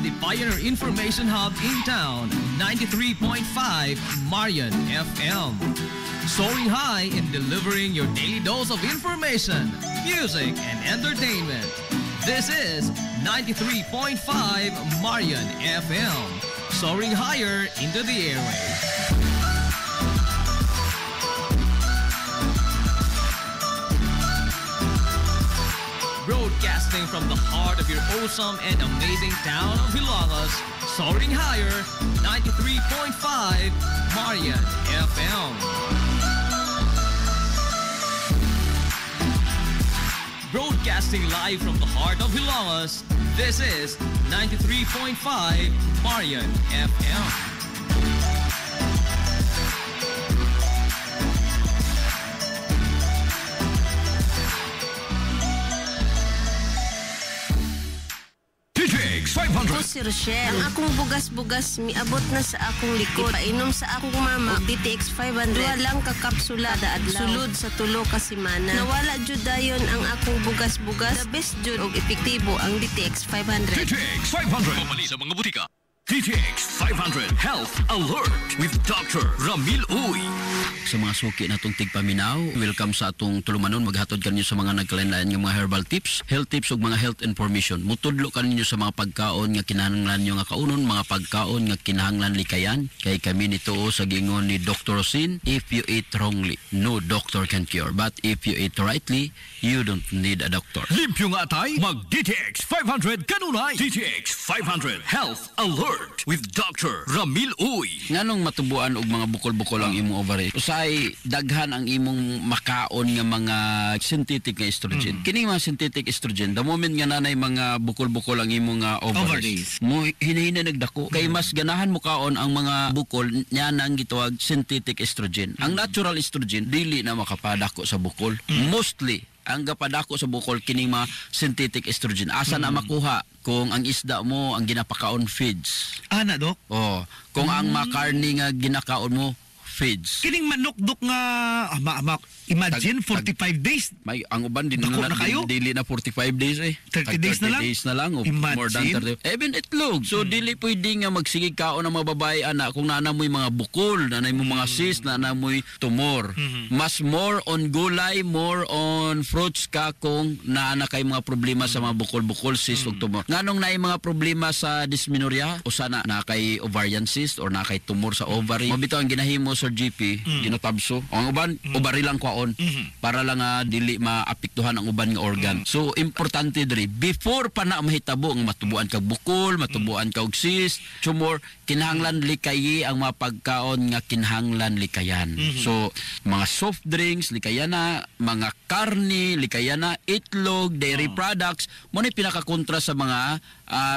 the Pioneer Information Hub in town, 93.5 Marian FM. Soaring high in delivering your daily dose of information, music, and entertainment. This is 93.5 Marian FM. Soaring higher into the airwaves. Broadcasting from the heart of your awesome and amazing town of Hilagas, soaring higher, 93.5 Marian FM. Broadcasting live from the heart of Hilagas, this is 93.5 Marian FM. Ako si Rochelle. Ang akong bugas-bugas miabot na sa akong likod. Painom sa akong mama og DTX 500. Duha lang ka kapsula adlaw. Sulod sa tulo ka semana. Nawala jud dayon ang akong bugas-bugas. The best jud og epektibo ang DTX 500. DTX 500. Pamali sa mga butika. DTX 500 Health Alert with Dr. Ramil Uy. Sa mga suki na itong tigpaminaw, welcome sa atong tulumanon. Maghatod kanyo sa mga nagkalain-lain ng mga herbal tips, health tips ug mga health information. Mutudlo kanyo sa mga pagkaon nga kinahanglan nyo nga kaunon, mga pagkaon nga kinahanglan likayan. Kay kami nito sa gingon ni Dr. Rosin, if you eat wrongly, no doctor can cure. But if you eat rightly, you don't need a doctor. Limpyo nga atay, mag DTX 500 kanunay. DTX 500 Health Alert with Dr. Ramil Uy. Nganong matubuan og mga bukol-bukol ang imong ovary? Usay daghan ang imong makaon nga mga synthetic nga estrogen. Kining mga synthetic estrogen, the moment nga nanay mga bukol-bukol ang imong ovaries, mo hinahina nagdako. Kay mas ganahan mo kaon ang mga bukol nya nang gitawag synthetic estrogen. Ang natural estrogen dili na makapadako sa bukol. Mostly ang gapadako sa bukol kining mga synthetic estrogen. Asa na makuha kung ang isda mo ang ginapakaon feeds. Ana, Dok? Oh, kung ang makarni nga ginakaon mo feeds. Kining manok, Dok, nga imagine 45 days. May ang uban din Dako na kayo? dili na 45 days 30 days na lang? 30 days na lang o more than 30. Even itlog. So dili pwede nga magsigig kaon ang mga babae ana kung naana mo'y mga bukol, naana mo mga cyst, naana mo'y tumor. Mas more on gulay, more on fruits ka kung naana kay mga problema sa mga bukol-bukol, cyst ug tumor. Nganong naay mga problema sa dysmenorrhea o sana na kay ovarian cyst or na kay tumor sa ovary. Mabitaw ang ginahimo sa GP, ginatabso. Ang uban ovary lang kwaon para lang dili maapektuhan ang uban nga organ. So importante diri before pa na mahitabo ang matubuan kag bukol, matubuan kag cyst, tumor, kinahanglan likayi ang mga pagkaon nga kinahanglan likayan. So mga soft drinks likayana, mga karni likayana, itlog, dairy products mo ni pinakakontra sa mga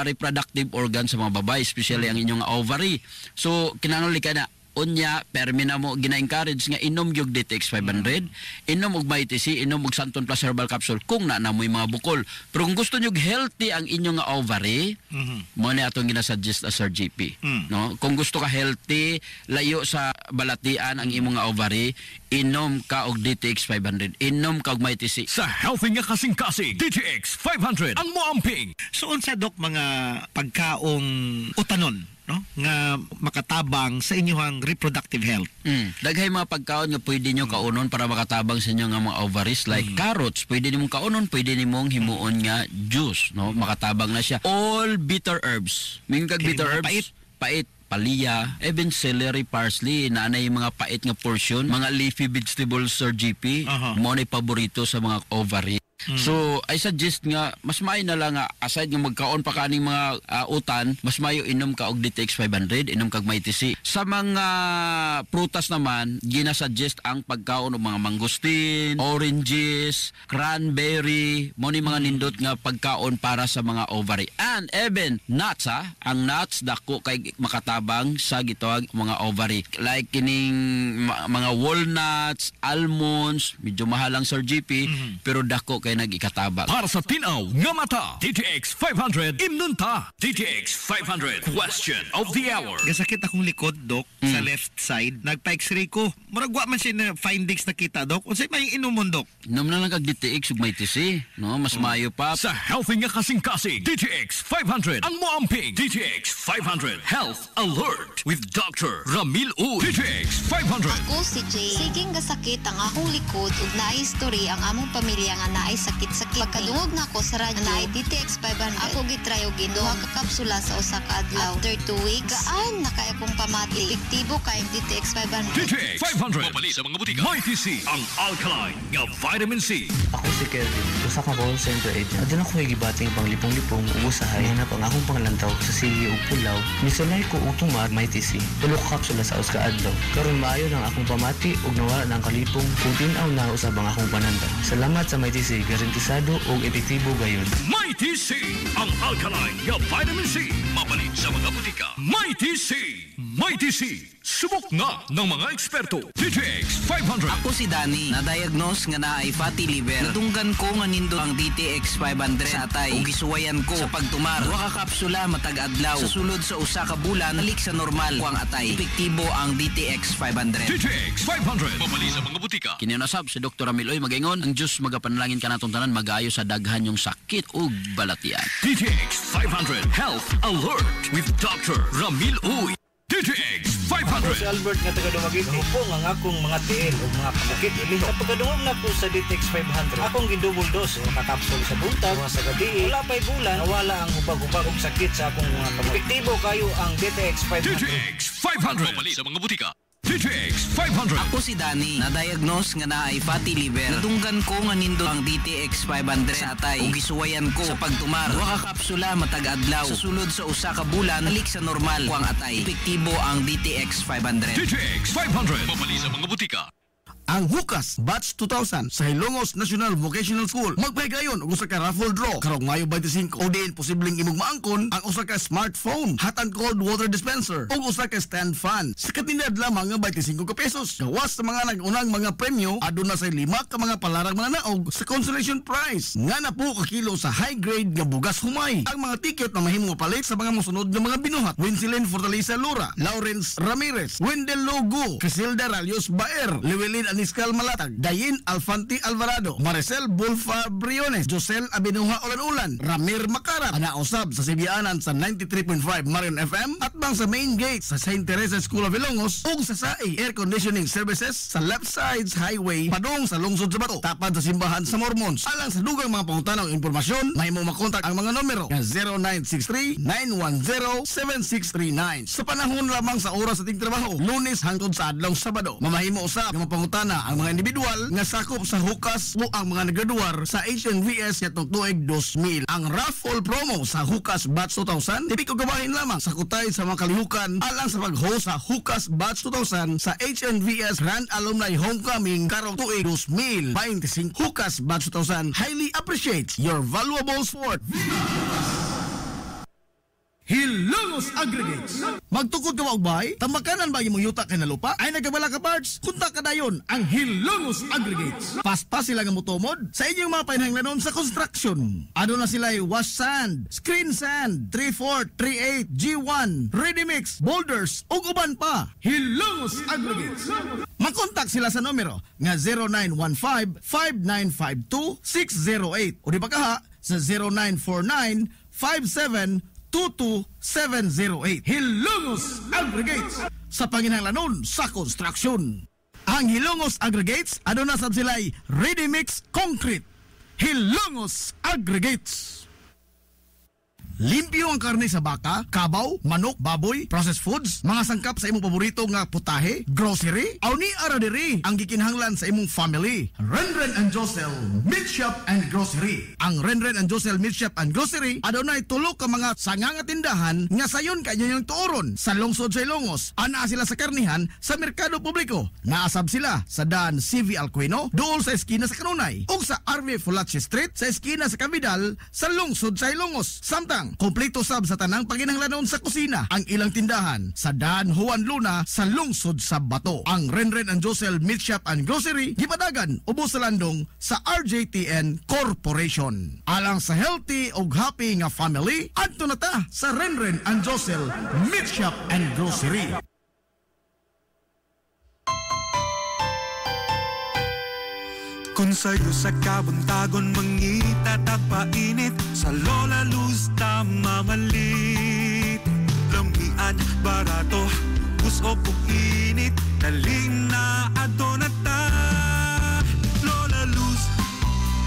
reproductive organs sa mga babae, especially ang inyong ovary. So kinahanglan likayana unya permina mo gina-encourage nga inom gyud DTX 500, inom og MyTC, inom og Santon Plus Herbal Capsule kung namoy mga bukol. Pero kung gusto nyo healthy ang inyong nga ovary, mo ni atong ginasuggest as RGP. No? Kung gusto ka healthy, layo sa balatian ang imong nga ovary, inom ka og DTX 500, inom ka og MyTC. Sa healthy nga kasing-kasing, DTX 500 ang moamping. So unsa, Dok, mga pagkaong utanon, no, nga makatabang sa inyong reproductive health? Daghay mga pagkaon nga pwede nyo kaunon para makatabang sa inyo nga mga ovaries, like carrots, pwede nimong kaunon, pwede nimong himuon nga juice, no, makatabang na siya. All bitter herbs, may kag bitter herbs, pait, palya, even celery, parsley, naanay mga pait nga portion, mga leafy vegetables, Sir GP, mo na paborito sa mga ovary. So, I suggest nga, mas may na lang nga, aside nga magkaon pa kaning mga utan, mas mayo inom ka og DTX 500, inom kag MyTC. Sa mga prutas naman, ginasuggest ang pagkaon og mga mangosteen, oranges, cranberry, mo ni mga nindot nga pagkaon para sa mga ovary. And even nuts, ang nuts dako kay makatabang sa gitawag mga ovary. Like kining mga walnuts, almonds, medyo mahal ang Sir GP, pero dako kay kay nag-ikatabang. Para sa tinaw nga mata, DTX 500 imnunta. DTX 500 question of the hour. Gasakit akong likod, Dok, sa left side. Nagpa-x-ray ko. Muragwa man siya na findings nakita, Dok. Unsay may inumon, Dok? Inom na lang kag DTX ug may TC, no? Mas maayo pa. Sa healthy nga kasing-kasing, DTX 500 ang moamping. DTX 500 Health Alert with Dr. Ramil Uy. DTX 500. Ako si Jay. Siging gasakit ang akong likod ug naay history ang among pamilya nga naay sakit-sakit. Pagkadungog na ko sa radyo naay DTX 500. Ako gitry og duha ka kapsula sa usa ka adlaw. After 2 weeks, gaan na kay akong pamati. Epektibo kay DTX 500. DTX 500. Mapali sa mga butika. May TC ang alkaline nga vitamin C. Ako si Kelvin, usa ka call center agent. Adun ako gibating panglipong-lipong usahay hanap ang akong panglantaw sa Sigi ug Pulaw. Misulay ko og tumar may TC. Tulo ka kapsula sa usa ka adlaw. Karon maayo nang akong pamati ug nawala nang kalipong kung tin-aw na usab ang akong panandaw. Salamat sa may TC, garantisado ug epektibo gayon. May TC ang alkaline nga vitamin C. Mapali sa mga butika. May TC. May TC. Subok na ng mga eksperto. DTX 500. Ako si Danny, na-diagnose nga naay fatty liver. Nadunggan ko nga nindo ang DTX 500 sa atay ug gisuwayan ko sa pagtumar. Duha ka kapsula matag adlaw. Sa sulod sa usa ka bulan, balik sa normal ko ang atay. Epektibo ang DTX 500. DTX 500. Mapali sa mga butika. Kinunasab si Dr. Ramil Uy magaingon, ang Dios magapanalangin ka natong tanan magayo sa daghan yung sakit ug balatian. DTX 500 Health Alert with Dr. Ramil Uy. DTX 500. Si Albert nga taga-Dumagiti. Hupo nga akong mga tiil o mga kasakit. Sa pagkadungog na ko sa DTX 500, akong gidouble dose o kakapsul sa buntag, mga sa gabi. Wala pa'y bulan, nawala ang hupag-hupag o sakit sa akong mga kamay. Epektibo kayo ang DTX 500. DTX 500. Mapali sa mga butika. DTX 500. Ako si Danny, na-diagnose nga naay fatty liver. Nadunggan ko nga nindo ang DTX 500 sa atay ug gisuwayan ko sa pagtumar. Duha ka kapsula matag adlaw. Sa sulod sa usa ka bulan, balik sa normal ko ang atay. Epektibo ang DTX 500. DTX 500. Mapali sa mga butika. Ang Hukas Batch 2000 sa Hilongos National Vocational School magpahigayon og usa ka raffle draw karong Mayo 25 o din posibleng imong maangkon ang usa ka smartphone, hot and cold water dispenser ug usa ka stand fan sa katinad lamang nga 25 ka pesos. Gawas sa mga nag-unang mga premyo aduna sa 5 ka mga palarang mga naog sa consolation prize nga na po ka kilo sa high grade nga bugas humay. Ang mga ticket na mahimong mapalit sa mga mosunod nga mga binuhat: Winsilin Fortaleza Lura, Lawrence Ramirez, Wendell Logo, Crisilda Ralios Baer, Llewellyn Aniscal Malatag, Dayin Alfanti Alvarado, Maricel Bulfa Briones, Josel Abinuha Ulan-Ulan, Ramir Macarap, anausab sa Sibianan sa 93.5 Marion FM at bang sa main gate sa St. Teresa School of Ilongos ug sa SAE Air Conditioning Services sa left sides highway padung sa lungsod sa Bato tapad sa simbahan sa Mormons. Alang sa dugang mga pangutanang impormasyon, mahimo makontak ang mga numero nga 0963-910-7639. Sa panahon lamang sa oras sa trabaho, Lunes hangtod sa adlaw Sabado. Mamahimo usab nga mapangutana ang mga individual nga sakop sa Hukas o ang mga nagaduwar sa HNVS yatong tuig 2000. Ang raffle promo sa Hukas Batch 2000 tipi ko gabahin lamang sa kutay sa mga kalihukan alang sa pag-host sa Hukas Batch 2000 sa HNVS Grand Alumni Homecoming karong tuig 2025. Hukas Batch 2000 highly appreciates your valuable support. Hilongos Aggregates. Magtukod ka maubay, tamakanan ba imong yuta kay nalupa? Ay nagabala ka parts? Kunta ka dayon ang Hilongos Aggregates. Paspas sila nga motomod sa inyong mga painahanglanon sa construction. Ano na sila wash sand, screen sand, 3/4, 3/8, G1, ready mix, boulders, ug uban pa. Hilongos Aggregates. Makontak sila sa numero nga 0915-5952-608 o di ba kaha sa 0949-5722-708. Hilongos Aggregates sa panginahanglanon sa construction. Ang Hilongos Aggregates aduna sab sila'y ready mix concrete. Hilongos Aggregates. Limpyo ang karne sa baka, kabaw, manok, baboy, processed foods, mga sangkap sa imong paborito nga putahe, grocery, aw ni ara diri ang gikinahanglan sa imong family. Renren and Josel Meat Shop and Grocery. Ang Renren and Josel Meat Shop and Grocery adunay tulo ka mga sanganga tindahan nga sayon kanyo yung tuoron sa lungsod sa Ilongos. Ana sila sa karnihan sa merkado publiko. Naasab sila sa daan CV Alcuino, dool sa eskina sa Kanunay, ug sa RV Fulache Street sa eskina sa Cavidal sa lungsod sa Ilongos. Samtang lang. Kompleto sab sa tanang paginahanglanon sa kusina ang ilang tindahan sa Dan Juan Luna sa lungsod sa Bato. Ang Renren and Josel Meat Shop and Grocery gipadagan ubos sa landong sa RJTN Corporation. Alang sa healthy ug happy nga family, adto na ta sa Renren and Josel Meat Shop and Grocery. Kung sa'yo sa kabuntagon mangita tagpainit sa Lola Luz mamalit lamian barato gusto pug init daling na adto na ta Lola Luz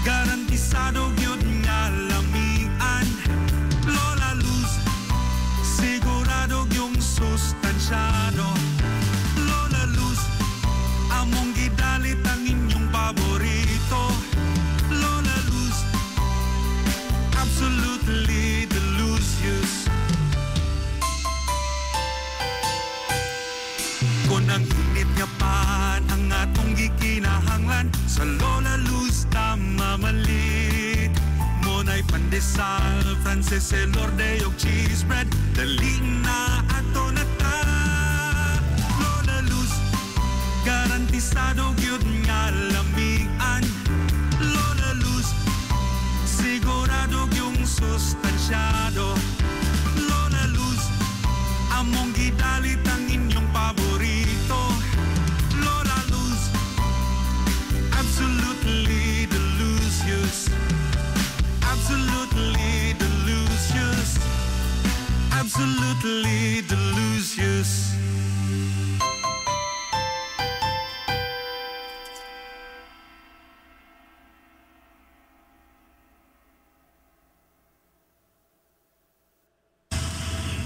garantisado gyud nga lamian Lola Luz sigurado yung sustansyado Lola Luz among gidalit ang inyong paborito Lola Luz absolutely delicious kung ang init nga pan ang atong gikinahanglan sa Lola Luz tamamalit monay pandesal Frances Elorde og cheese bread daling na ato na ta Lola Luz garantisado gyud nga lamian Lola Luz sigurado yung sustansyado Lola Luz among gidalit ang inyong paborito Lola Luz absolutely delicious absolutely delicious absolutely delicious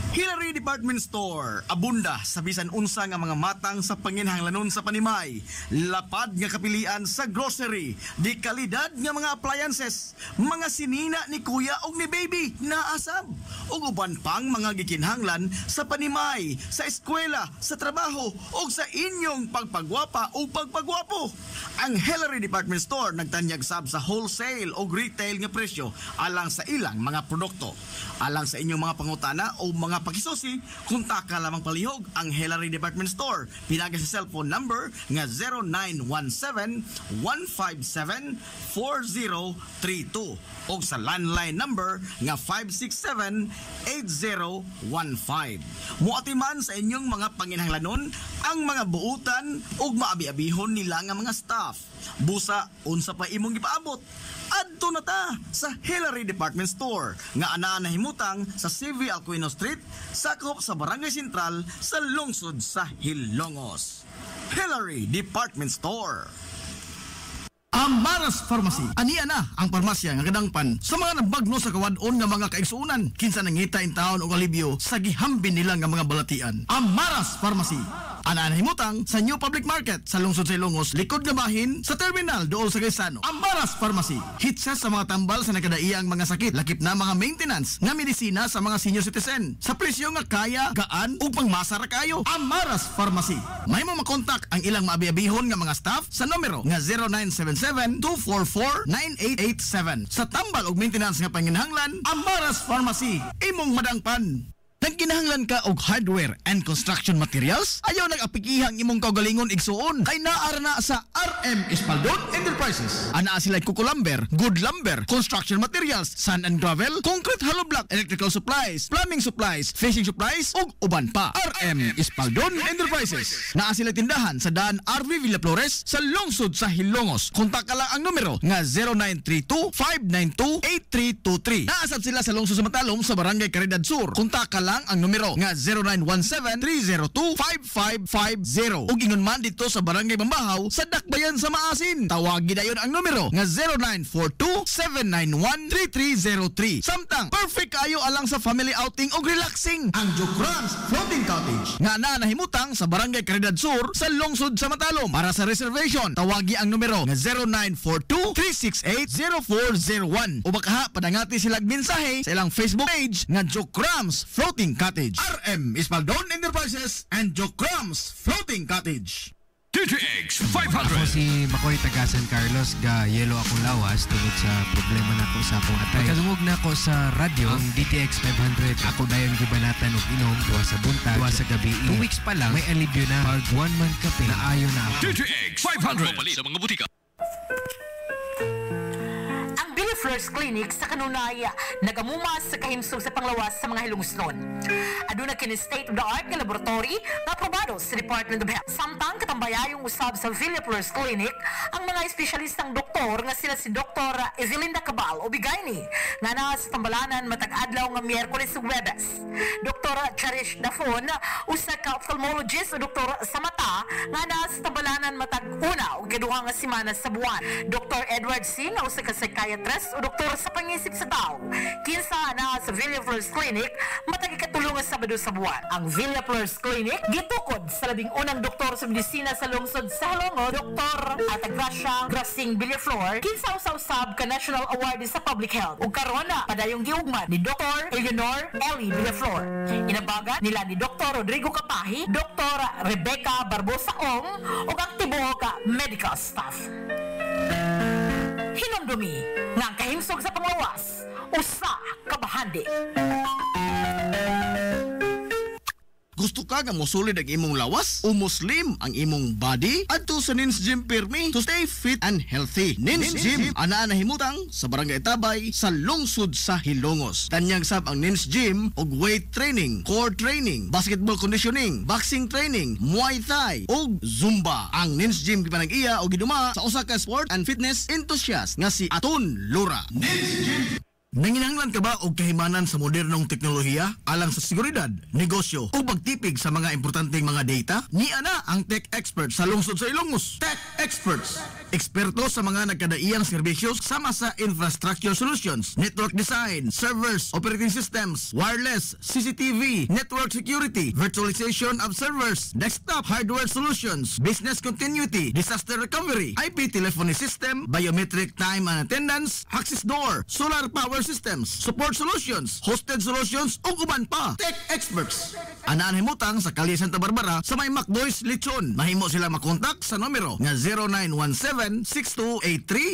Hillary Department Store, abunda sa bisan unsa nga mga matang sa panginhanglanon sa Panimay, lapad nga kapilian sa grocery, di kalidad nga mga appliances, mga sinina ni kuya og ni baby naasab, ug uban pang mga gikinhanglan sa Panimay, sa eskwela, sa trabaho ug sa inyong pagpagwapa o pagpagwapo. Ang Hillary Department Store nagtanyag sab sa wholesale o retail nga presyo alang sa ilang mga produkto. Alang sa inyong mga pangutana o mga pakisusi, kunta ka lamang palihog ang Hillary Department Store. Pinaga sa cellphone number nga 0917-157-4032 o sa landline number nga 567-8015. Muatiman sa inyong mga panginhanglanon ang mga buutan o maabi-abihon nila nga mga staff. Busa, unsa pa imong gipaabot? Adto na ta sa Hillary Department Store nga anaa nahimutang sa CV Alcuino Street, sakop sa Barangay Sentral sa lungsod sa Hilongos. Hillary Department Store. Amaras Pharmacy. Aniya na ang parmasya nga kadangpan sa mga nabagno sa kawadon nga mga kaigsuunan kinsa nangita in taon og alibyo sa gihambin nila nga mga balatian. Amaras Pharmacy. Ana himutang sa New Public Market sa lungsod sa Ilongos, likod nga bahin sa terminal dool sa Gaisano. Amaras Pharmacy. Hitsa sa mga tambal sa nakadaiyang mga sakit, lakip na mga maintenance nga medisina sa mga senior citizen. Sa presyo nga kaya, gaan ug pangmasa ra kayo. Amaras Pharmacy. May mo makontak ang ilang maabi-abihon nga mga staff sa numero nga 0977-244-9887. Sa tambal ug maintenance nga panginhanglan, Amaras Pharmacy. Imong madangpan. Nagkinahanglan ka og hardware and construction materials? Ayaw nag-apikihang imong kaugalingon igsuon kay naara na sa RM Espaldon Enterprises. Anaa sila kuko lumber, good lumber, construction materials, sand and gravel, concrete hollow block, electrical supplies, plumbing supplies, fishing supplies ug uban pa. RM Espaldon Enterprises. Naa sila tindahan sa daan RV Villa Flores sa lungsod sa Hilongos. Kontak ka lang ang numero nga 0932-592-8323. Naasab sila sa lungsod sa Matalom sa Barangay Caridad Sur. Kontak ka lang ang numero nga 0917-302-5550. Ug ingon man dito sa Barangay Bambahaw sa Dakbayan sa Maasin. Tawagi dayon ang numero nga 0942-791-3303. Samtang perfect kayo alang sa family outing ug relaxing. Ang Jokrans Floating Cottage nga nahimutang sa Barangay Caridad Sur sa lungsod sa Matalom. Para sa reservation, tawagi ang numero nga 0942-368-0401. O baka padangati silang mensahe sa ilang Facebook page nga Jokrans Floating Cottage. RM Espaldon Enterprises and Jokrams Floating Cottage. DTX Ako 500. si Makoy taga San Carlos ga yelo akong lawas tungod sa problema nako sa akong atay. Pagkadungog nako sa radyo ang DTX 500 ako dayon gibanatan og inom tuwa sa buntag, tuwa sa gabi. 2 weeks pa lang may alibyo na pag 1 month kape na ayo na ako. DTX 500. Mapali sa mga butika. Ang Billy Flores Clinic sa kanunay nagamumas sa kahimsog sa panglawas sa mga hilungsnon. Aduna kini state-of-the-art nga laboratory na aprobado sa Department of Health. Samtang katambayayong usab sa Billy Flores Clinic ang mga espesyalistang doktor nga sila si Dr. Evelinda Cabal o Bigayni nga naa sa tambalanan matag adlaw nga Miyerkules ug Huwebes. Dr. Cherish Dafon usa ka ophthalmologist o doktor sa mata nga naa sa tambalanan matag una ug kaduha nga semana sa buwan. Dr. Edward Singh usa ka psychiatrist o doktor sa pangisip sa tao. Kinsa naa sa Villa Flores Clinic matag ikatulong nga Sabado sa buwan. Ang Villa Flores Clinic gitukod sa labing unang doktor sa medisina sa lungsod sa Halongo, Dr. Atagracia Grasing Villaflor, kinsa usab ka National Award sa Public Health. Ug karon na padayong giugmad ni Dr. Eleanor Ellie Villaflor. Inabaga nila ni Dr. Rodrigo Kapahi, Dr. Rebecca Barbosa Ong ug ang tibuok medical staff. Hinumdumi nga ang kahimsog sa panglawas usa ka bahandi. Gusto ka nga mosulid ang imong lawas o muslim ang imong body? Adto sa Nins Gym Pirmi to stay fit and healthy. Nins Gym ana himutang sa Barangay Tabay sa lungsod sa Hilongos. Tanyag sab ang Nins Gym og weight training, core training, basketball conditioning, boxing training, Muay Thai ug Zumba. Ang Nins Gym gipanag-iya og giduma sa usa ka sport and fitness enthusiast nga si Aton Lura. Nins Gym. Nanginahanglan ka ba og kahimanan sa modernong teknolohiya alang sa seguridad, negosyo o pagtipig sa mga importanteng mga data? Niya na ang Tech Experts sa lungsod sa Ilongos. Tech Experts. Eksperto sa mga nagkadaiyang serbisyo sama sa infrastructure solutions, network design, servers, operating systems, wireless, CCTV, network security, virtualization of servers, desktop hardware solutions, business continuity, disaster recovery, IP telephony system, biometric time and attendance, access door, solar power systems, support solutions, hosted solutions ug uban pa. Tech Experts. Anaan himutang sa Kalye Santa Barbara sa may Macdoys Lechon. Mahimo sila makontak sa numero nga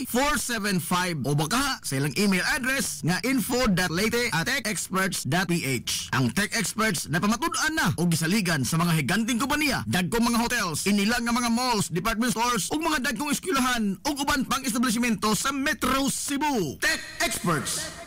0917-6283-475 o baka sa ilang email address nga info.leyte@techexperts.ph. Ang Tech Experts na pamatud-an na o gisaligan sa mga higanting kompanya, dagkong mga hotels, inilang nga mga malls, department stores ug mga dagkong eskwelahan ug uban pang establishmento sa Metro Cebu. Tech Experts.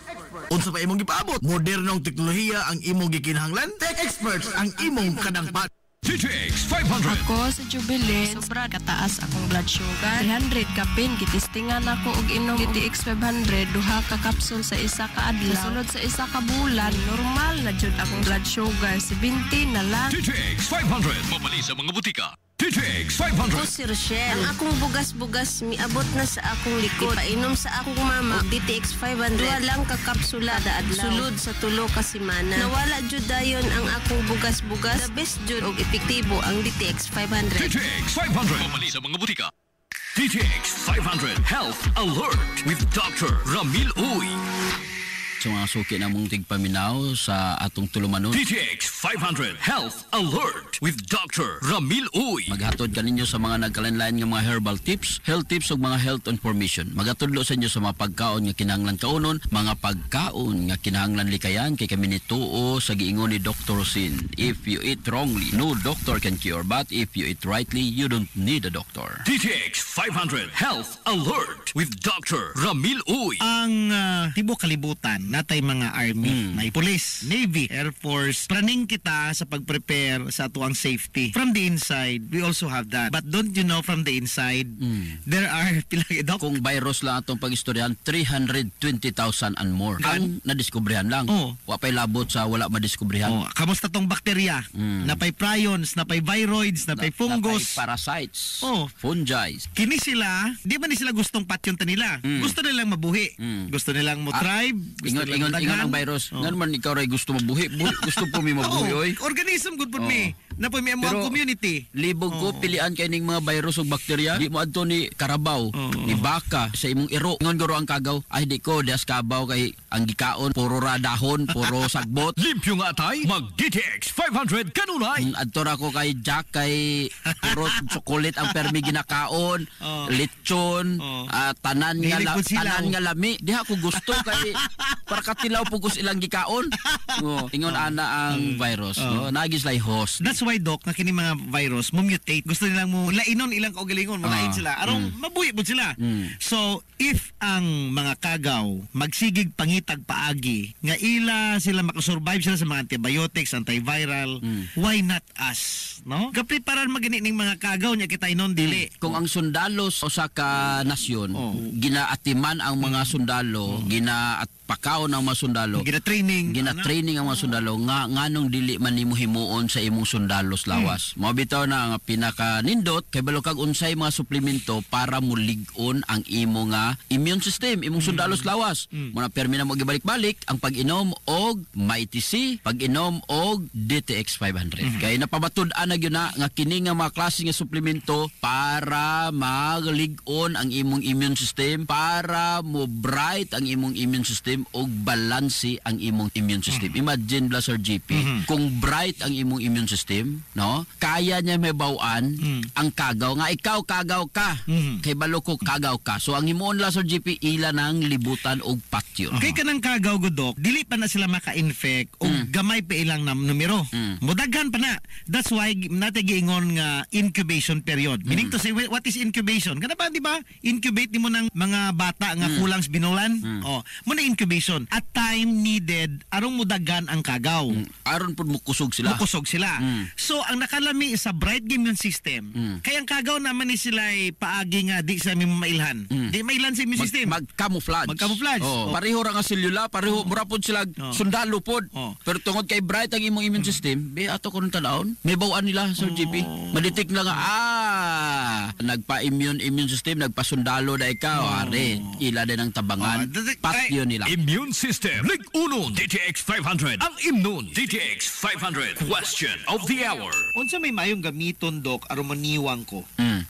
Unsa pa imong gipaabot? Modernong teknolohiya ang imong gikinahanglan? Tech Experts ang imong kadangpan. DTX 500. Ako sa Jubilee, sobra kataas akong blood sugar. 300 kapin, gitistingan ako og inom DTX 500, duha ka kapsul sa isa ka adlaw. Sulod sa isa ka bulan, normal na jud akong blood sugar, 70 na lang. DTX 500. Mapali sa mga butika. DTX 500. Ako si Rochelle. Ang akong bugas-bugas miabot na sa akong likod. Ipainom sa akong mama og DTX 500. Duha lang ka kapsula da adlaw. Sulod sa tulo ka semana. Nawala jud dayon ang akong bugas-bugas. The best jud og epektibo ang DTX 500. DTX 500. Mapali sa mga butika. DTX 500 Health Alert with Dr. Ramil Uy. Sa mga suki na mong tigpaminaw sa atong tulumanon. DTX 500 Health Alert with Dr. Ramil Uy. Maghatod ka ninyo sa mga nagkalanlain ng mga herbal tips, health tips ug mga health information. Maghatudlo sa inyo sa mga pagkaon nga kinahanglan kaunon, mga pagkaon nga kinahanglan likayan kay kami nituo sa giingon ni Dr. Sin. If you eat wrongly, no doctor can cure, but if you eat rightly, you don't need a doctor. DTX 500 Health Alert with Dr. Ramil Uy. Ang tibok kalibutan natay mga army, may police, navy, air force. Praning kita sa pag-prepare sa atuang safety. From the inside, we also have that. But don't you know from the inside, there are kung virus lang atong pag-istoryahan, 320,000 and more. Ang nadiskubrihan lang. Wa pay labot sa wala madiskubrihan. Kamusta tong bakterya? Napay prions, napay viroids, napay fungus, napay parasites, fungi. Kini sila, di ba ni sila gustong patyon ta nila? Gusto nilang mabuhi. Gusto nilang mo-thrive. Ingon ang virus. Nga naman ikaw ray gusto mabuhi. Gusto po mi mabuhi, oy. Organism good po mi. Na po may among community. Libog ko pilian kay ning mga virus ug bakterya. Di mo adto ni karabaw, ni baka sa imong iro. Ngon guro ang kagaw. Ay di ko das kabaw kay ang gikaon puro ra dahon, puro sagbot. Limpyo nga tay, mag DTX 500 kanunay. Adto ra ko kay Jack kay puro chocolate ang permi ginakaon, lechon, tanan nga lami. Diha ko gusto kay para katilaw pugos ilang gikaon. Ingon ana ang virus, no? Nagislay host. That's why Doc, na kini mga virus mutate. Gusto nilang mo lainon ilang kaugalingon, malain sila. Arong mabuhi po sila. So, if ang mga kagaw magsigig pangitag paagi nga ila sila makasurvive sila sa mga antibiotics, antiviral, why not us, no? Kapreparan magini ning mga kagaw nya kita inon dili. Kung ang sundalos usa ka nasyon, ginaatiman ang mga sundalo, pakaon ang mga sundalo. Gina-training ang mga sundalo nga nganong dili man nimo himuon sa imong sundalos lawas. Mao bitaw na ang pinaka nindot kay balo kag unsay mga suplemento para mulig-on ang imo nga immune system, imong sundalos lawas. Muna permi na mo gibalik-balik ang pag-inom og Mighty C, pag-inom og DTX 500. Kay napabatud-an na gyud na nga kini nga mga klase nga suplemento para malig-on ang imong immune system, para mo bright ang imong immune system og balanse ang imong immune system. Imagine bla Sir GP, kung bright ang imong immune system, no? Kaya niya may bawan ang kagaw nga ikaw kagaw ka. Kay balo ko kagaw ka. So ang himuon la Sir GP ila nang libutan og patio. Kay kanang kagaw Godok, dili pa na sila maka-infect og gamay pa ilang numero. Mudaghan pa na. That's why nate giingon nga incubation period. Meaning to say, what is incubation? Kana ba di ba? Incubate nimo ng mga bata nga kulang sa binulan. Mo na incubation. At time needed arong mudagan ang kagaw. Aron pud mukusog sila. So ang nakalami sa bright immune system. Kaya ang kagaw naman ni sila paagi nga di sa mailhan. Di mailhan sa immune system. Mag-camouflage. Pareho ra nga selula, pareho mura pud sila sundalo pod. Pero tungod kay bright ang imong immune system, be ato ko tanawon, may bawaan nila Sir GP. Madetect lang nga nagpa-immune system, nagpasundalo da ikaw, are ila din ang tabangan. Patyo nila. Immune System, Lig Uno, DTX 500. Ang Immune, DTX 500. Question of the hour. Unsa may mayong gamiton Doc aron maniwang ko?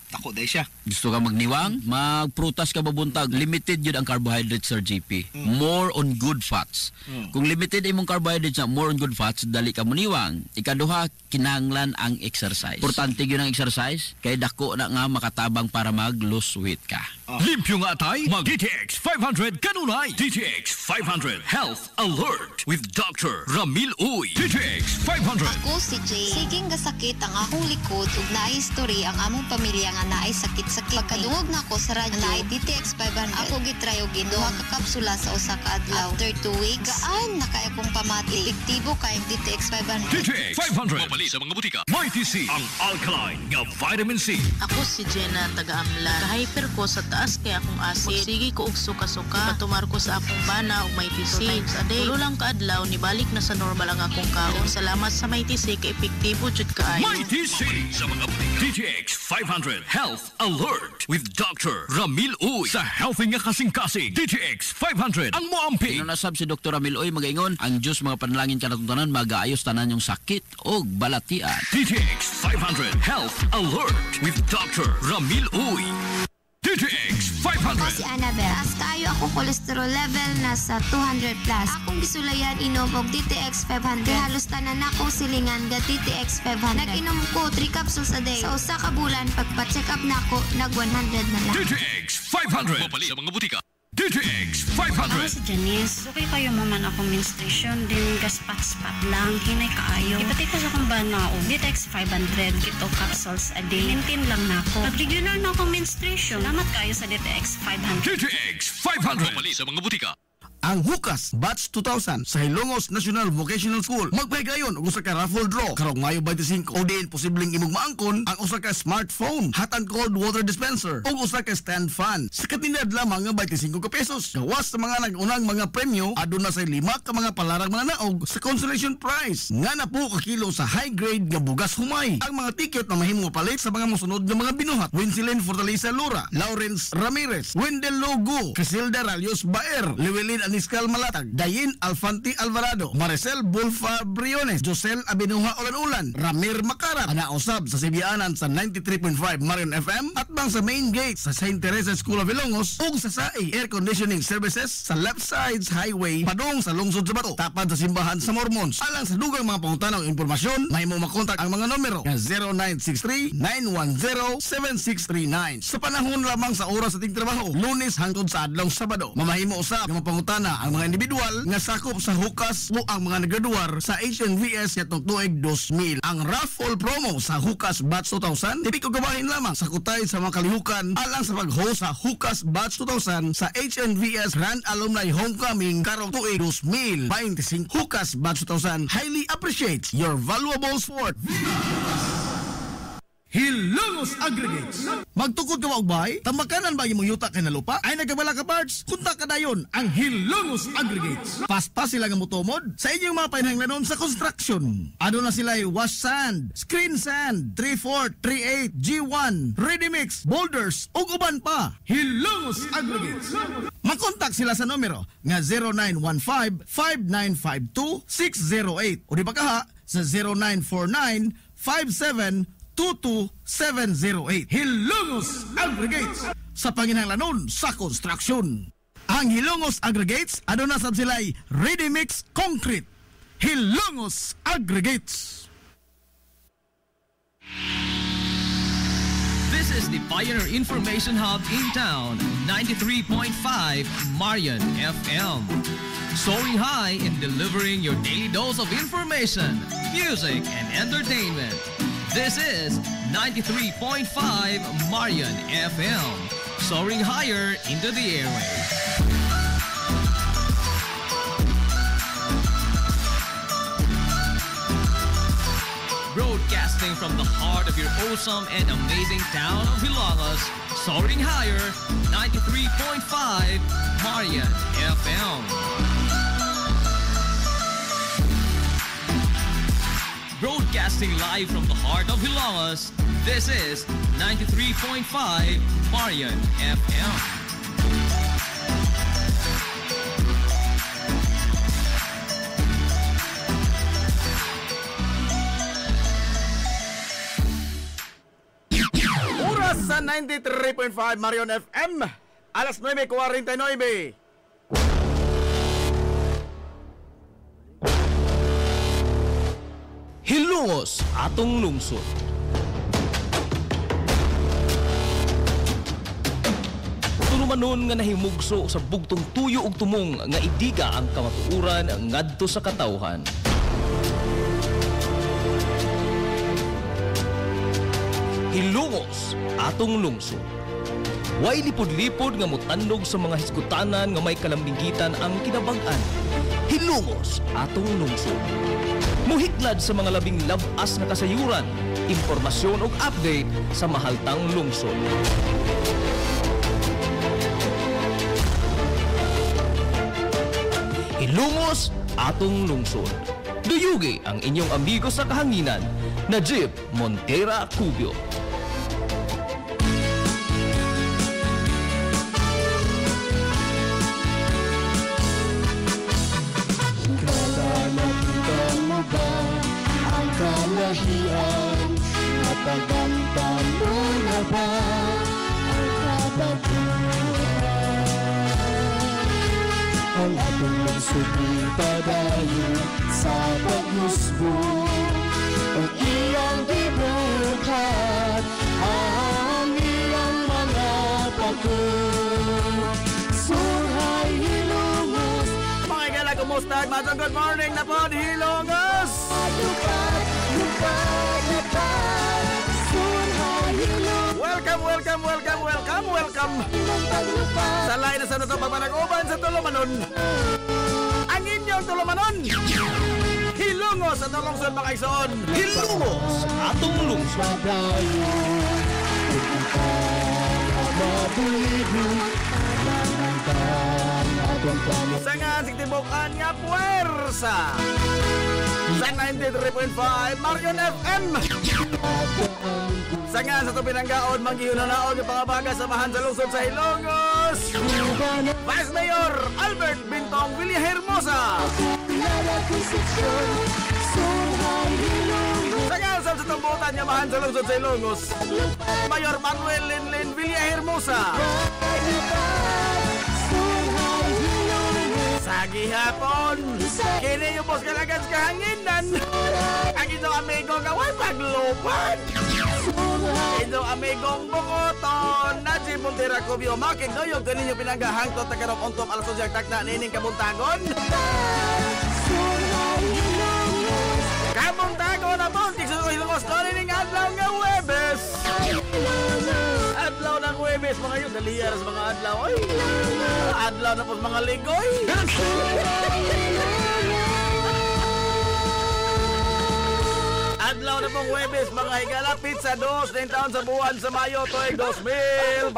Tako day siya. Gusto ka magniwang? Magprutas ka mabuntag. Limited yun ang carbohydrates Sir GP. More on good fats. Kung limited imong carbohydrates na more on good fats, dali ka maniwang. Ikaduha, kinahanglan ang exercise. Importante yun ang exercise. Kay dako na nga makatabang para mag-lose weight ka. Limpyo nga tay, mag DTX 500 kanunay. DTX 500 Health Alert with Dr. Ramil Uy. DTX 500. Ako si Jay. Siging gasakit ang akong likod ug naay history ang among pamilya nga naay sakit-sakit. Pagkadungog na ko sa radyo, naay DTX 500. Ako gitry og duha ka kapsula sa usa ka adlaw. After 2 weeks, gaan na kay akong pamati. Epektibo kay DTX 500. DTX 500. Mabali sa mga butika. Mighty C, ang alkaline nga vitamin C. Ako si Jenna, taga-Amlan. Ka-hyper ko sa taas kay akong acid. Sige ko og suka-suka. Patumar ko sa akong bana og Mighty C. Times a day. Tulo lang kaadlaw, nibalik na sa normal ang akong kaon. Salamat sa Mighty C, kay epektibo jud kaayo. Mighty C sa mga butika. DTX 500 Health Alert with Dr. Ramil Uy. Sa healthy nga kasing-kasing. DTX 500 ang moamping. Nasab si Dr. Ramil Uy magaingon, ang Diyos mga panalangin kanatungtanan magaayos tanan yung sakit o balatian. DTX 500 Health Alert with Dr. Ramil Uy. DTX 500. Ako si Annabelle. Taas kayo ako cholesterol level nasa 200 plus. Akong gisulayan inom og DTX 500. Halos tanan akong silingan ga DTX 500. Nag-inom ko 3 capsules a day. Sa usa ka bulan pagpa-check up nako nag 100 na lang. DTX 500. Mapali sa mga butika. DTX 500. Ako si Janice. Okay kayo maman akong menstruation. Din gaspat-spat lang. Hinay kaayo. Ipati ko sa kong banao. DTX 500. Kito capsules a day. Maintain lang na ako. Pag regular na akong menstruation. Salamat kayo sa DTX 500. DTX 500. Mapali sa mga butika. Ang Hukas Batch 2000 sa Hilongos National Vocational School magpahigayon og usa ka raffle draw karong Mayo 25 o diin posibleng imong maangkon ang usa ka smartphone, hot and cold water dispenser ug usa ka stand fan sa katinad lamang nga 25 ka pesos. Gawas sa mga nag-unang mga premyo aduna sa 5 ka mga palarang mga naog sa consolation prize nga na po ka kilo sa high grade nga bugas humay. Ang mga ticket na mahimo palit sa mga mosunod nga mga binuhat: Winsilin Fortaleza Lura, Lawrence Ramirez, Wendell Logo, Casilda Ralios Baer, Llewellyn Mariscal Malatag, Dayin Alfanti Alvarado, Maricel Bulfa Briones, Josel Abinuha Ulan-Ulan, Ramir Makarat, anausab sa Sibianan sa 93.5 Marion FM at bang sa main gate sa St. Teresa School of Ilongos ug sa SAI Air Conditioning Services sa left side highway padung sa lungsod sa Bato tapad sa simbahan sa Mormons. Alang sa dugang mga pangutana o impormasyon, may mo makontak ang mga numero nga 0963-910-7639. Sa panahon lamang sa oras sa ating trabaho, Lunes hangtod sa adlong Sabado. Mamahimo usab nga mapangutana ang mga individual nga sakop sa hukas o ang mga naggraduar sa HNVS yatong tuig 2000. Ang raffle promo sa Hukas Batch 2000 tipi ko gabahin lamang sa kutay sa mga kalihukan alang sa pag-host sa Hukas Batch 2000 sa HNVS Grand Alumni Homecoming karong tuig 2025. Hukas Batch 2000 highly appreciates your valuable support. Hilongos Aggregates. Magtukod ka ba og bahay? Tamakanan ba imong yuta kay na lupa? Ay nagabala ka parts? Kunta ka dayon ang Hilongos Aggregates. Paspas sila nga motomod sa inyong mga panahanglanon sa construction. Ano na sila wash sand, screen sand, 3/4, 3/8, G1, ready mix, boulders ug uban pa. Hilongos Aggregates. Makontak sila sa numero nga 0915-5952-608 o di ba kaha sa 0949-5722-708. Hilongos Aggregates sa panginahanglanon sa construction. Ang Hilongos Aggregates aduna sab sila'y ready mix concrete. Hilongos Aggregates. This is the Pioneer Information Hub in town, 93.5 Marion FM. Soaring high in delivering your daily dose of information, music, and entertainment. This is 93.5 Marion FM. Soaring higher into the airwaves. Broadcasting from the heart of your awesome and amazing town of Hilagas, soaring higher, 93.5 Marion FM. Broadcasting live from the heart of Hilagas, this is 93.5 Marion FM. Sa 93.5 Marion FM, alas 9:49. Hilongos atong lungsod. Tunumanon nga nahimugso sa bugtong tuyo ug tumong nga idiga ang kamatuuran ngadto sa katawhan. Hilongos atong lungsod. Way lipod-lipod nga mutandog sa mga hisgutanan nga may kalambigitan ang kinabag-an. Hilongos atong lungsod. Muhiklad sa mga labing labas na kasayuran, impormasyon ug update sa mahaltang lungsod. Hilongos atong lungsod. Duyugi ang inyong amigo sa kahanginan, Najib Montera Cubio. Kalahian, mataganda mo na ba ang kabaguhan? Ang atong lungsod padayon sa pagmusbo, ang iyang gibuhat, ang iyang mga pagod. Surhay Hilongos. Mga igala, kumusta? Matang good morning na po, Hilongos! Welcome. Sa lain na sa nato papanag-uban sa Tulumanon. Ang inyong Tulumanon. Hilongos at lungsod mga igsoon. Hilongos atong lungsod. Sangan sigtibukan nga puwersa sa 93.5 Marion FM. Sangan sa tupinanggaon manggihunanaon yung pangabaga samahan sa lungsod sa Ilongos, Vice Mayor Albert Bintong Villahermosa. Sangan sa tambutan niya mahan sa lungsod sa Ilongos, Mayor Manuel Linlin Villahermosa. Sa gihapon, kini yung boss kalagan sa kahanginan. Ang inyong amigo gaway paglupan. Inyong amigong bukoton na si Montera Cubio making doyog ganin yung pinagahangtot na karong ontop alas 11 takna nining kabuntagon. Kabuntagon na po, tikso ko hilungos doon nining adlaw nga Huwebes. Adlaw ng Huwebes, mga yun, daliyar sa mga adlaw. Ay, adlaw na po sa mga ligoy. Adlaw na pong Huwebes, mga higalapit sa 2 ng taon sa buwan sa Mayo, tuig 2024.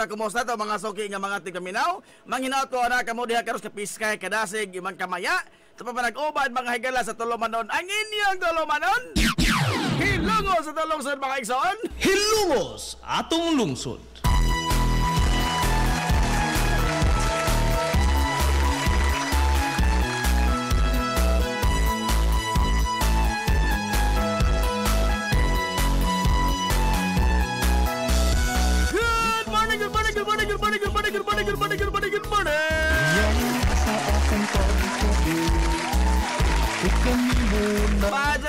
Kumusta to mga suki nga mga tigaminaw? Manghinaot ko na kamo diha karos ka piskay kadasig imang kamaya. Sa papanag-ubad mga higala sa Tulumanon, ang inyong Tulumanon. Hilungos sa lungsod mga igsoon. Hilungos atong lungsod.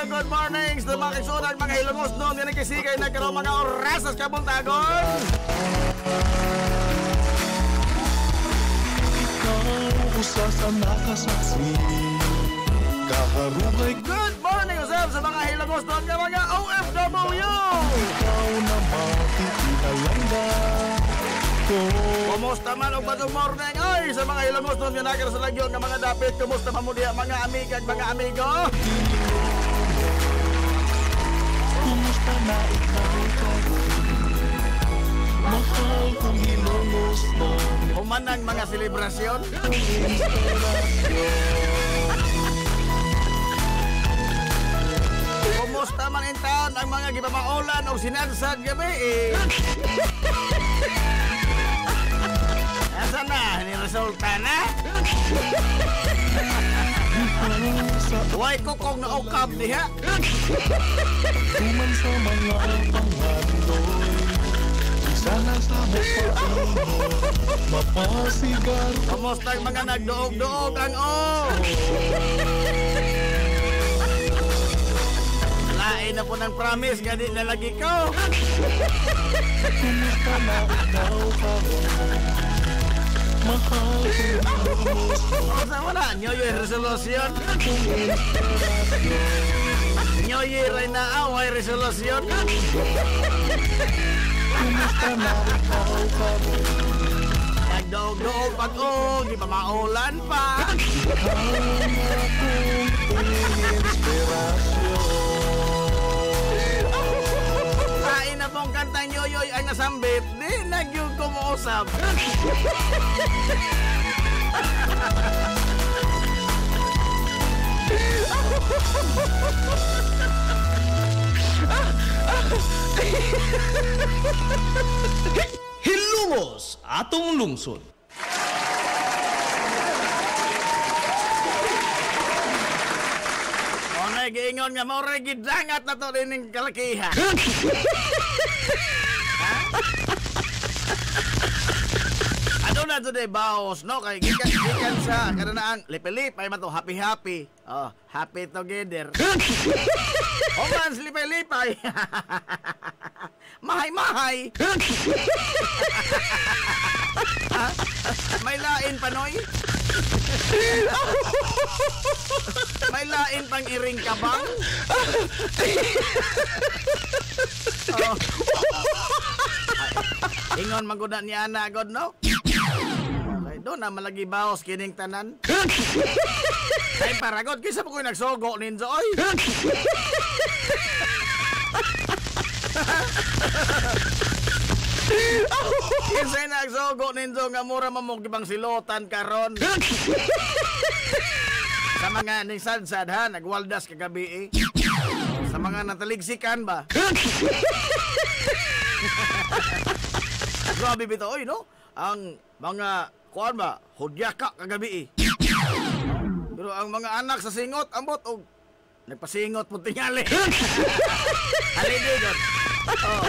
Good morning sa mga kisunan, mga hilungos noon nga nagkisigay na karoon mga orasas kabuntagon. Ikaw usa sa nakasaksi kaharugay. Good morning usab sa mga hilungos noon nga mga OFW. Ikaw na matitilalanda ko. Kumusta man og batong morning ay sa mga hilungos noon nga nakar sa lagyon nga mga dapit. Kumusta man mo diha mga amiga at mga amigo? Kumusta na ikaw mahal kong hilungos na humanang mga selebrasyon. Kumusta man in town ang mga gipamaulan o sinansad gabi eh. Asa na? Niresulta na? Huwag kukong na ukab diha. Tuman sa mga pangandoy sana sa mukha mapasigar. Kumusta ang mga nagdoog-doog ang lain na po ng promise nga di na lagi ko. Kumusta na ikaw mahal ko. Sama na, New Year resolution. New Year ay naaway resolution. Kumusta na ikaw nagdoog-doog pag di pa maulan pa. Kain na pong kantang yoyoy ang nasambit, di nagyug kumuusap. Hilungos atong lungsod. Onay giingon nga mo ray gidangat na to dining kalakihan. Ano na today baos no kay gikan sa kanang lipilip ay mato happy. Oh, happy together. Oman lipilip ay. Mahay. May lain panoy. May lain pang iring kabang. Oh. Ingon maguda ni ana god no. Okay, do na malagi baos kining tanan. Ay paragod kisa po ko nagsogo ninjo oy. Kisay nagsugo ninyo nga mura mamog ibang silotan karon. Sa mga nisadsad ha, nagwaldas kagabi eh. Sa mga nataligsikan ba? Grabe bito, oy no? Ang mga, kuan ba, hudyaka kagabi eh. Pero ang mga anak sa singot, ambot, o nagpasingot mo tingali. Halidigon. Oh.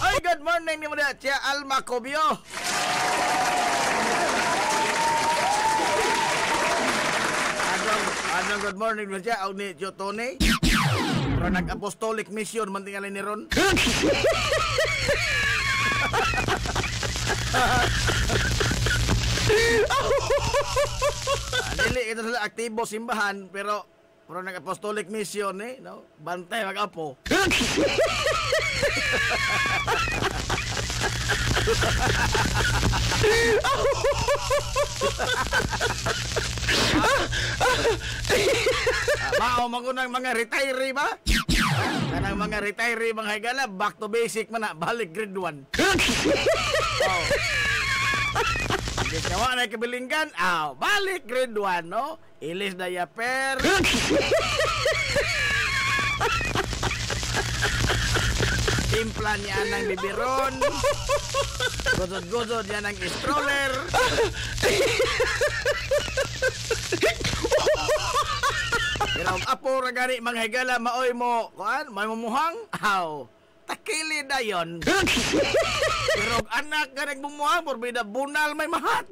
Ay, good morning ni mo na, Tia Alma Cobio. Anong good morning mo siya, ni Tio Tony. Pero nag-apostolic mission, man tingali ni Ron. Dili, ito sila aktibo simbahan, pero nag-apostolic mission eh, no? Bantay mag-apo. Mao magunang mga retiree ba? Kanang mga retiree mga higala, back to basic man na, balik grade 1. Oh. Kawa na kabilinggan, balik grade 1, no? Ilis na yaper. Timpla niya ng bibiron. Gudod-gudod niya ng stroller. Pero apo ragani mga higala, maoy mo, kuan, may mumuhang, takili na yun. Pero anak ka nagbumuhang, porbida bunal may mahat.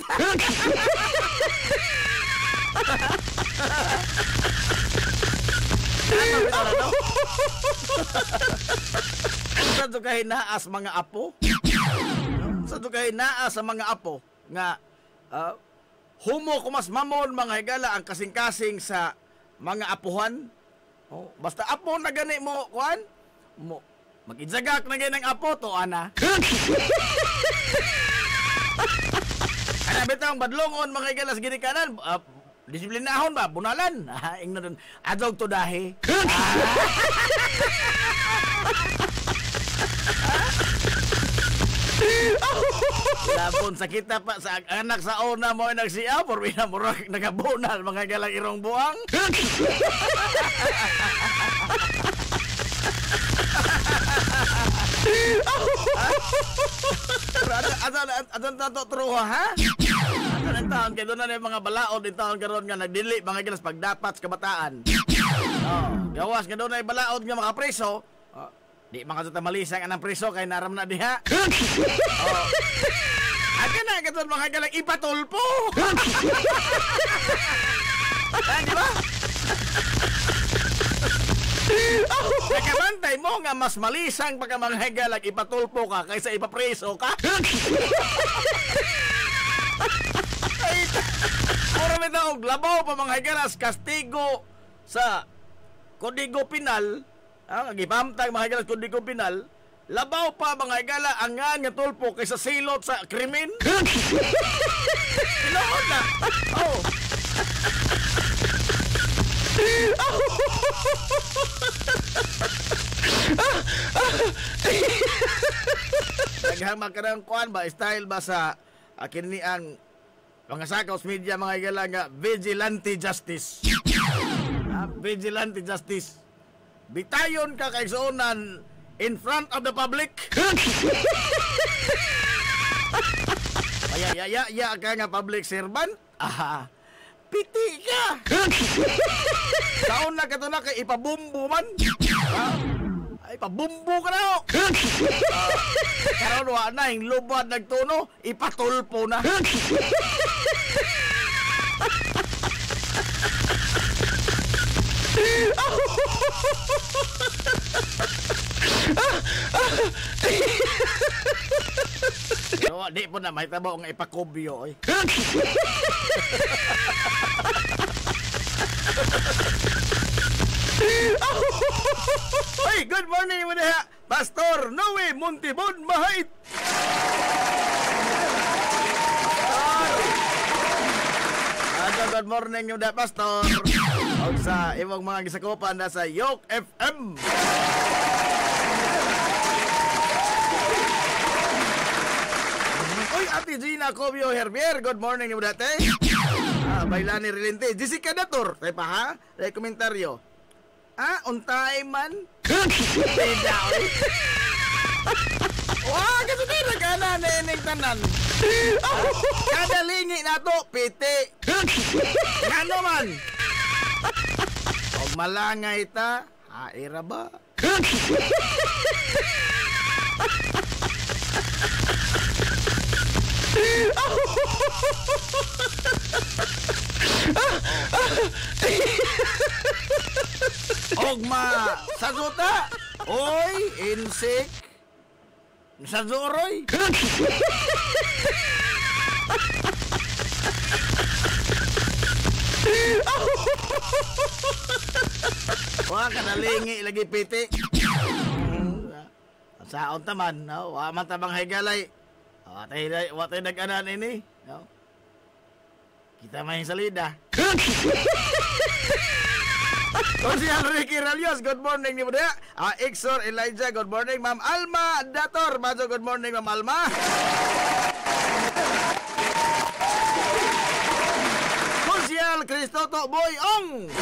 Ano bito na no? Sa to kayo naas mga apo? Sa to kayo naas sa mga apo nga humo kumas mamon mga higala ang kasing-kasing sa mga apuhan. Oh, basta apo na gani mo kuan mo mag-idzagak na gani ng apo to ana. Ana bitang badlongon mga higala sa ginikanan, disiplinahon ba bunalan. Ingno dun adog to dahi. Labon sa kita pa sa anak sa una mo ay nagsiyaw por bina mo nagabunal mga galang irong buang. Adon tato truha ha? Adon taon kay doon na mga balaod din taon karon nga nagdili mga gilas pagdapat sa kabataan. Gawas nga doon na balaod nga mga preso. Di mga tuta malisang anang preso kay naram na diha. Aga na gaton mga galang ipatulpo. Di ba? Nakamantay mo nga mas malisang pagka mga galang ipatulpo ka kaysa ipapreso ka. Puro may taog labaw pa mga galas kastigo sa Kodigo Penal. Gipamtag mga higala Kodigo Penal, labaw pa mga higala ang nga tulpo kaysa silot sa krimen. Piloon na. Oh. Naghama ka ng kuan ba, style ba sa kini ang mga sakaws media mga higala nga vigilante justice. Vigilante justice. Bitayon ka kay suunan in front of the public. Ya ka nga public servant. Piti ka. Saon na ka to na kay ipabumbo man. Ay pabumbo ka na. Karon wa na hing lubad nagtuno, ipatulpo na. Pero di po na may tabo nga ipakubyo oy. Hey, good morning mo diha, Pastor Noe Montibon Mahait. Good morning yung da pastor. O sa imong mga gisakupan na sa Yoke FM. Uy, Ate Gina Cobio Herbier, good morning yung dati. Bailani Relente. Jessica Dator, tayo pa ha? Tayo komentaryo. Untay man? Tidak, oy. Wah, kasi di na ka na nening tanan. Kada lingi na to, piti. Ano man? Og malangay ta, haira ba? Ogma sazuta. Oy, insik. Sazuroy. Wah, kanalingi lagi piti. Saon taman, no? Wa man tabang higalay. Watay nag-anan ini, no? Kita main salida. Konsyal Ricky Ralios, good morning ni Budaya. Exor Elijah, good morning. Ma'am Alma Dator, Majo, good morning Ma'am Alma. Konsyal Kristoto Boy Ong.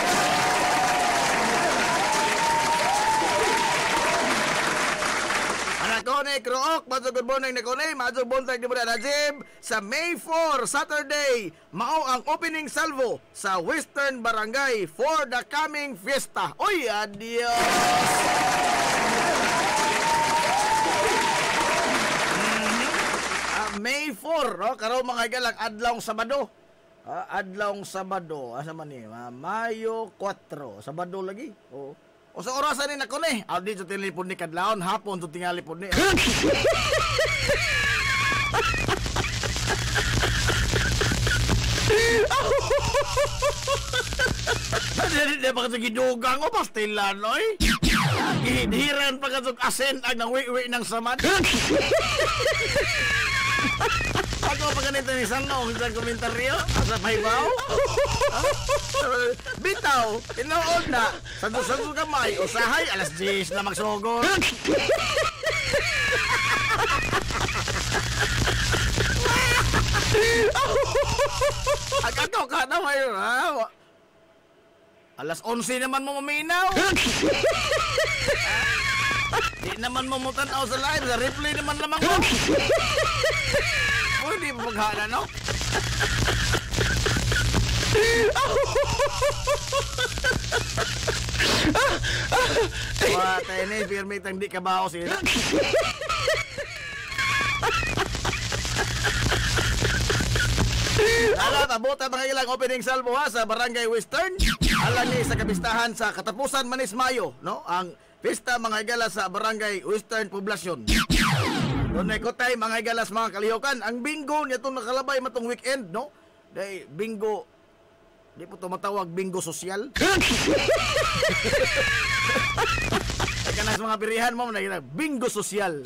Nakone Krook, Majo, good morning Nakone. Majo, buntag ni Budaya Najib. Sa May 4, Saturday, mao ang opening salvo sa Western Barangay for the coming fiesta. Oy, adios! May 4, no? Karo mga galang adlawng Sabado. Adlawng Sabado. Asa man ni? Mayo 4. Sabado lagi. Oo. O sa orasan ni nako ni. Di sa telepon ni kadlawon hapon to tingali pod ni. Hindi pa kasi gidugang o pastilan, oy. Hihiran pa kasi asen ang nangwi-wi ng samad. Ako pa ganito ni Sanong sa komentaryo sa paybaw. Bitaw, tinuod na. Sando-sando kamay, usahay, alas 10 na magsugod. Agakaw ka na ngayon, ha? Alas 11 naman mo maminaw. Di naman mo mutanaw sa live, sa replay naman lamang mo. Uy, di mo maghala, no? Wah, tayo na, firme itang di kabaho sila. Ala, tabuta mga ilang opening salvo ha sa Barangay Western. Alam ni sa kapistahan sa katapusan Manis Mayo, no? Ang pista mga igala sa Barangay Western Poblasyon. Doon ay kotay mga igalas mga kalihokan. Ang bingo niya itong nakalabay matong weekend, no? Dahil bingo, di po ito matawag bingo sosyal. Ay ka na sa mga pirihan mo, bingo sosyal.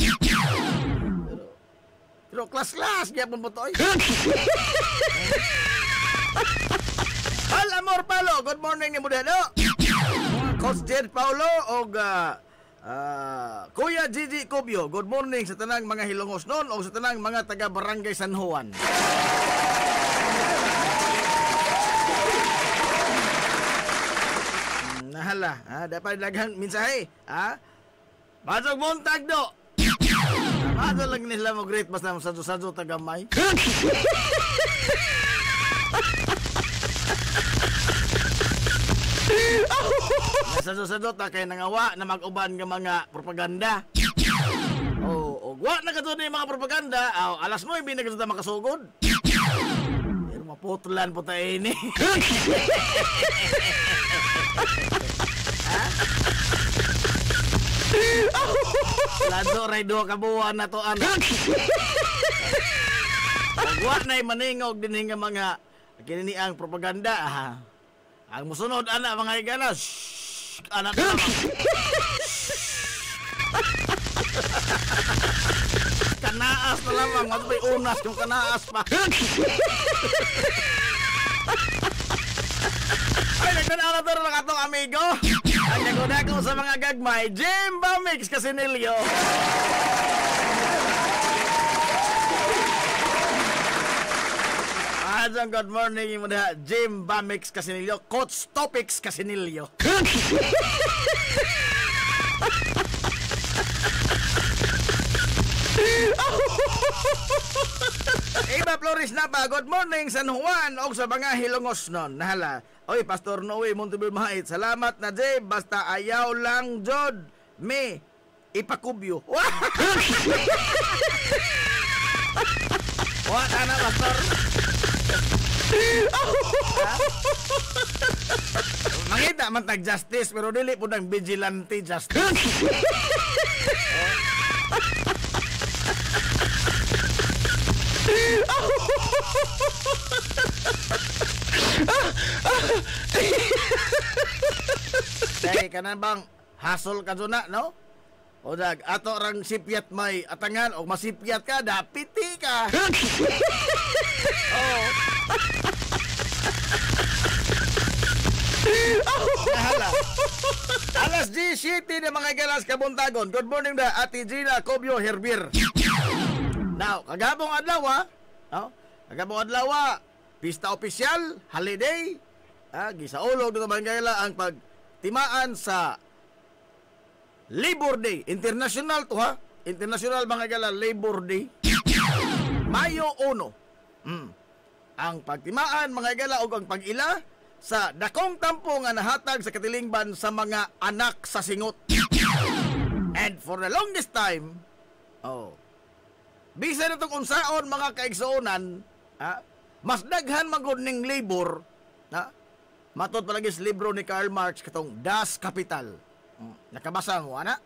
Pero klas-klas, kaya po ito. Al Amor Palo, good morning ni Mudado. Coach Jed Paulo o Kuya Gigi Cobio, good morning sa tanang mga Hilongos noon o sa tanang mga taga Barangay San Juan. Nahala, dapat daghang mensahe, Pasok buntag do. Pasok lang nila mo great basta sadyo-sadyo tagamay. Sadyo-sadyo ta kay nangawa na mag-uban nga mga propaganda. O wa na kadto ni mga propaganda, alas 9 na kadto makasugod. Pero maputlan po tayo ini. Lado ray do kabuan na to anak. Wa na maningog din nga mga kini ang propaganda. Ang musunod anak mga igala. Anak lamang. Kanaas na lamang. At may unas yung kanaas pa. Tanaw na to ng atong amigo. Ang naguna ko sa mga gagmay, Jim Bamix Casinilio. Adjang good morning mo na Jim Bamix Casinilio, Coach Topics Casinilio. Iba Flores na pa, good morning San Juan o sa mga Hilongos nun. Nahala, oy Pastor Noe Montevideo Mahait, salamat na Jay, basta ayaw lang jod me ipakubyo. What ana Pastor? Mangita man tag justice pero dili po ng vigilante justice. Kaya ka na bang hasol ka doon na, no? O dag, ato rang sipyat may atangan o masipyat ka, dapiti ka. Oh. Nahala. Alas 17 na mga galas kabuntagon. Good morning na Ate Gina Cobio Herbir. Now, kagabong adlaw no? Kagabong adlaw pista opisyal, holiday, gisaulog ng Banggayla ang pagtimaan sa Labor Day, international to international Banggayla Labor Day, Mayo 1. Ang pagtimaan Banggayla ug ang pag-ila sa dakong tampo nga nahatag sa katilingban sa mga anak sa singot. And for the longest time, bisa na itong unsaon mga kaigsuonan, mas daghan magod ning labor, matod palagi sa libro ni Karl Marx katong Das Kapital. Nakabasa mo, ana?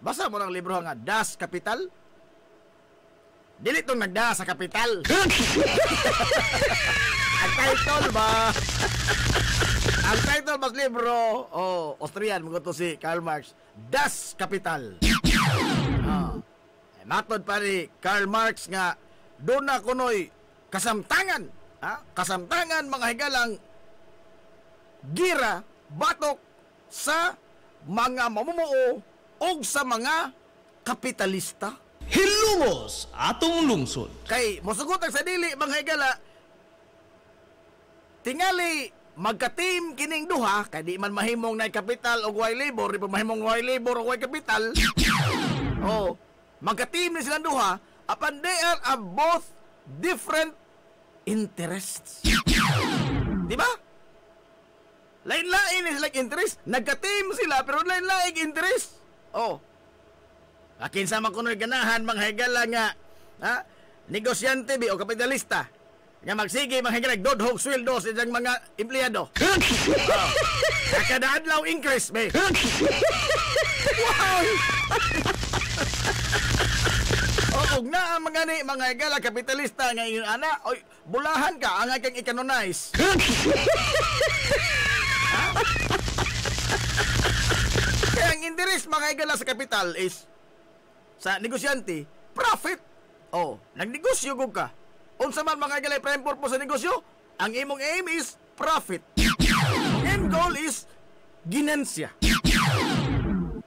Basa mo ng libro nga Das Kapital? Dili itong nagda sa kapital. Ang title ba? Ang title ba sa libro, Austrian, maguto si Karl Marx, Das Kapital. Matod pa ni Karl Marx nga doon na kunoy kasamtangan, kasamtangan mga higalang gira, batok sa mga mamumuo o sa mga kapitalista. Hilumos atong lungsod. Kay mosugot sa dili mga higala, tingali magka-team kining duha, kay di man mahimong na kapital o way labor, di pa mahimong way labor o way kapital. Magka-team ni silang duha, apan they are both different interests. Di ba? Lain-lain ni silang interest. Nagka-team sila, pero lain-lain interest. Akin sa makunoy ganahan, mga higala nga, negosyante o kapitalista, nga magsige, mga higala, dodhog sweldo sa isang mga empleyado. Kada adlaw increase, be. Wow! Og na ang mga higala kapitalista nga yun, oy, bulahan ka, ang kang i-canonize. Kaya ang interest mga higala sa kapital is sa negosyante, profit. Nagnegosyo gug ka. Unsa man mga higala prime purpose sa negosyo? Ang imong aim is profit. Ang end goal is ginansya.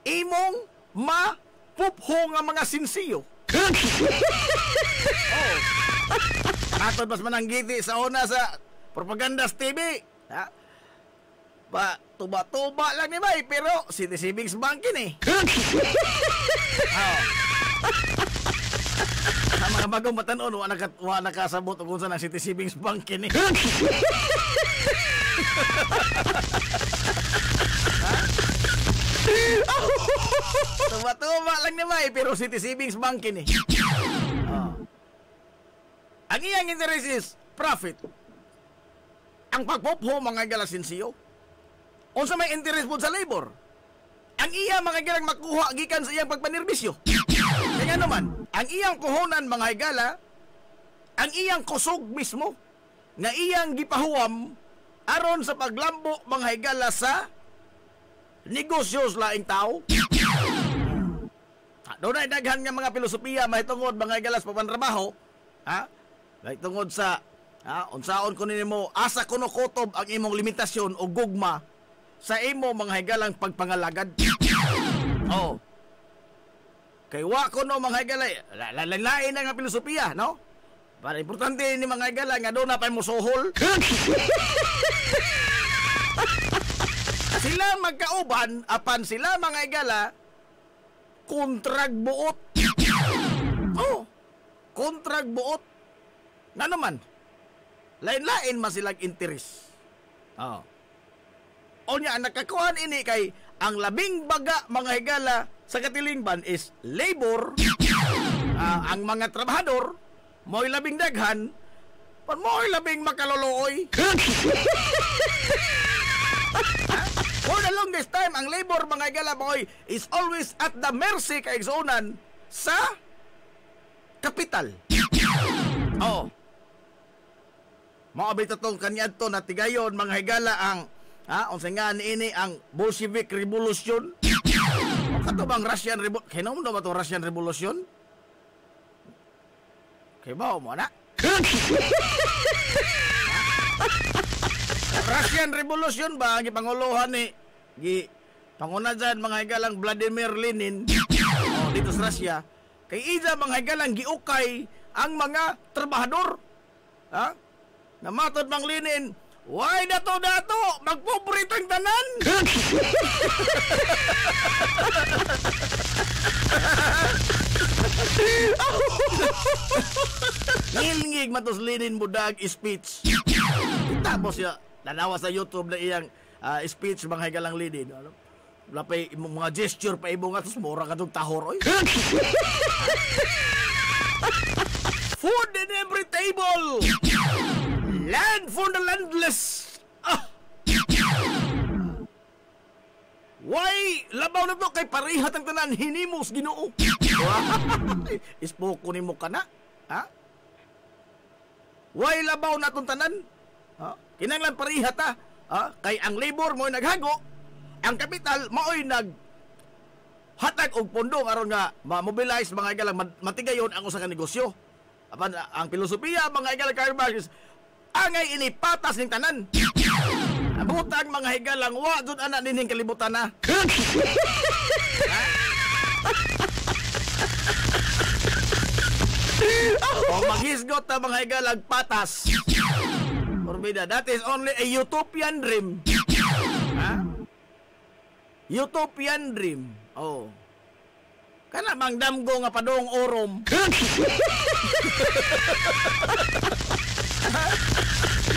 Imong mapupho nga mga sinsiyo. Atod mas mananggiti sa una sa Propagandas TV. Tuba-tuba lang ni bay, pero City Savings Bank ini. Ang mga bagong matanon, wa nakasabot kung saan ang City Savings Bank ini. Tuba-tuba lang ni bay, pero City Savings Bank ini. Ang iyang interest is profit. Ang pagpupho mga galasinsiyo. Unsa may interest po sa labor? Ang iya mga galang makuha gikan sa iyang pagpanerbisyo. Kaya naman, ang iyang puhunan mga higala, ang iyang kusog mismo, nga iyang gipahuwam aron sa paglambo mga higala sa negosyo sa laing tao. Doon ay daghan nga mga filosofiya mahitungod mga higala sa papantrabaho, mahitungod sa Unsaon ko nimo asa kuno kutob ang imong limitasyon o gugma sa imo mga higalang pagpangalagad. Oh. Kay wa kuno mga higalay lain na nga filosofiya, no? Para importante ni mga higala nga do na pay musuhol. Sila magkauban apan sila mga higala kontrag buot. Oh. Kontrag buot. Nga naman. Lain-lain man silang interes. Oh. O niya, nakakuhan ini kay ang labing baga mga higala sa katilingban is labor. Ang mga trabahador, mo'y labing daghan, pan mo'y labing makaluluoy. For the longest time, ang labor mga higala mo'y is always at the mercy kaigsunan sa kapital. Oh. Maabit itong kanyadto na tigayon mga higala ang unsay nga niini ang Bolshevik Revolution. O katubang Russian Revolution. Kaya naman ba ito Russian Revolution? Kaya ba mo na? Russian Revolution ba ang ipanguluhan ni panguna dyan mga higalang Vladimir Lenin dito sa Russia. Kay ija mga higalang giukay ang mga trabahador. Namatod mang Lenin, why dato magpobrito ang tanan. Ngilngig matos Lenin budag speech. Tapos siya nanawa sa YouTube na iyang speech mga higalang Lenin. Lapay mga gesture pa ibong atos mura kadtong tahor oy. Food in every table. Land for the landless. Why labaw na to kay parihat ang tanan hinimos Ginoo. Ispoko nimo kana? Why labaw na tong tanan? Kinahanglan parihat kay ang labor mo'y naghago, ang kapital mo'y hatag og pondo aron nga ma-mobilize mga higalang matigayon ang usa ka negosyo. Apan ang filosofiya mga higalang Karl Marx angay ini patas ning tanan. Butang mga higalang wa jud ana nining kalibutan na. O maghisgot na mga higalang patas. Forbida, that is only a utopian dream. Utopian dream. Oh. Kana mang damgo nga padong orom.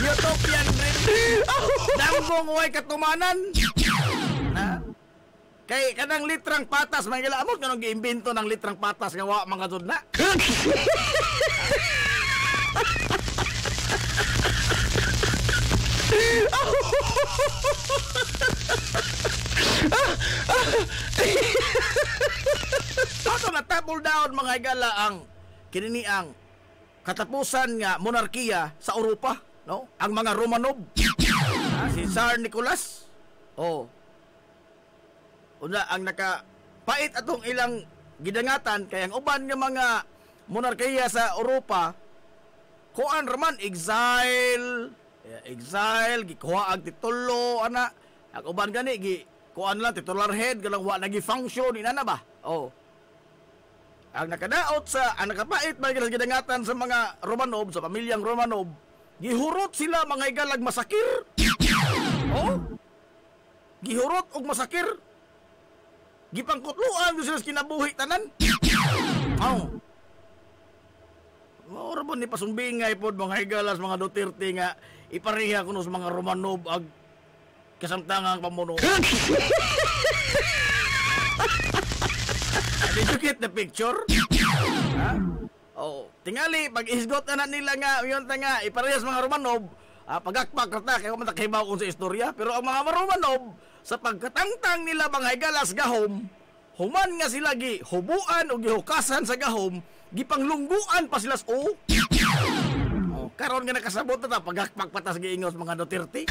Utopian dream. Damgong way katumanan. Kay kanang litrang patas may gilamot nga nang giimbento ng litrang patas nga wa mga jud na. Ato na table down mga higala ang kinini ang katapusan nga monarkiya sa Europa, no? Ang mga Romanov. Si Tsar Nicholas. Oh. Una ang nakapait atong ilang gidangatan kay ang uban nga mga monarkiya sa Europa kuan raman exile gikuha ang titulo ana ang uban gani kuan lang titular head galang wa nagi-function inana ba. Oh. Ang nakadaot sa ang nakapait ba gidangatan sa mga Romanov sa pamilyang Romanov gihurot sila mga higalag masakir. Oh. Gihurot og masakir. Gipangkutluan sila sa kinabuhi tanan. Oh. Ora ba ni pasumbingay pod mga higalas mga Duterte nga ipariha kuno sa mga Romanov ag kasamtangang pamuno. Did you get the picture? Oh, tingali pag isgot na nila nga yon nga iparehas mga Romanov, pagakpak rata kay man takibaw kun sa istorya, pero ang mga Romanov sa pagkatangtang nila mga higalas gahom, human nga sila gi hubuan o gihukasan sa gahom, gipanglungguan pa sila oh. Karon nga nakasabot na ta pagakpak patas giingos mga Duterte.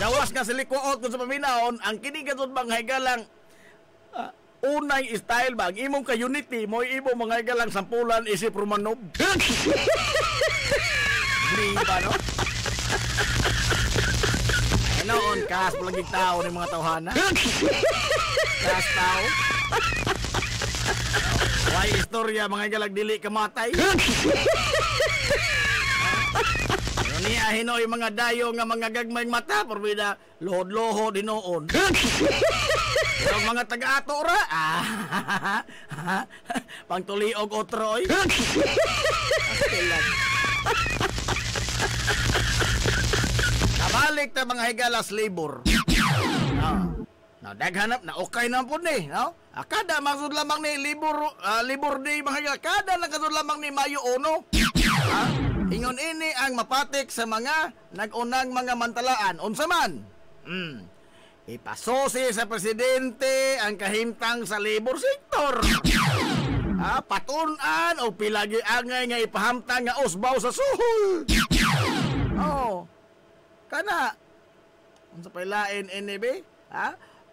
Gawas nga silikuot kung sa paminaon ang kinigatod mga higalang unay style ba? Ang imong ka-unity, mo imo mga igalang sampulan isip Romanov. Di ba, no? Ay noon, kas palaging tao ng mga tawhana. Kas tao. Why istorya, mga igalang dili kamatay. Niya hinoy mga dayo nga mga gagmayng mata, porbida, lohod-lohod dinoon. Pero mga taga-ato ra, pangtuliog otroy. Nabalik ta mga higalas labor. Daghanap na okay na po ni, no? Kada maksud lamang ni libor day mga higalas, kada nakasud lamang ni Mayo 1. Ingon ini ang mapatik sa mga nag-unang mga mantalaan. Unsa man? Ipasosi sa presidente ang kahimtang sa labor sector. Patunan o pilagi angay nga ipahamtang nga usbaw sa suhol. Kana. Unsa pa lain ini be?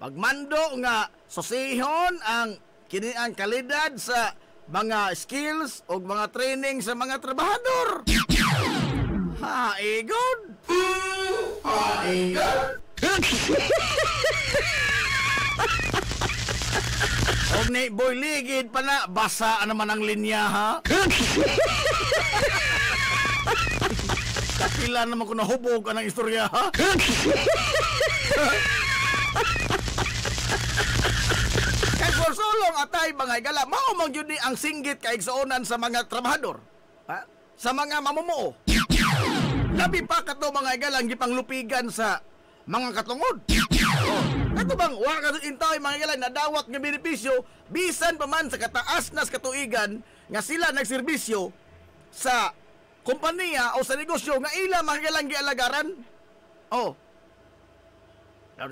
Pagmando nga sosihon ang kini ang kalidad sa mga skills o mga training sa mga trabahador. Igod. Og ni boy ligid pa na, basa naman ang linya, ha? Kapila naman ko nahubog ang istorya, ha? Kay Sorsolong atay mga higala, maumang yun ang singgit kaigsuonan sa mga trabahador, ha? Sa mga mamumuo. Labi pa kato mga higala ang gipanglupigan sa mga katungod. Kato bang wala ka intay mga higala nadawat nga benepisyo bisan pa man sa kataas na katuigan nga sila nagserbisyo sa kompanya o sa negosyo nga ila mga higala gialagaran.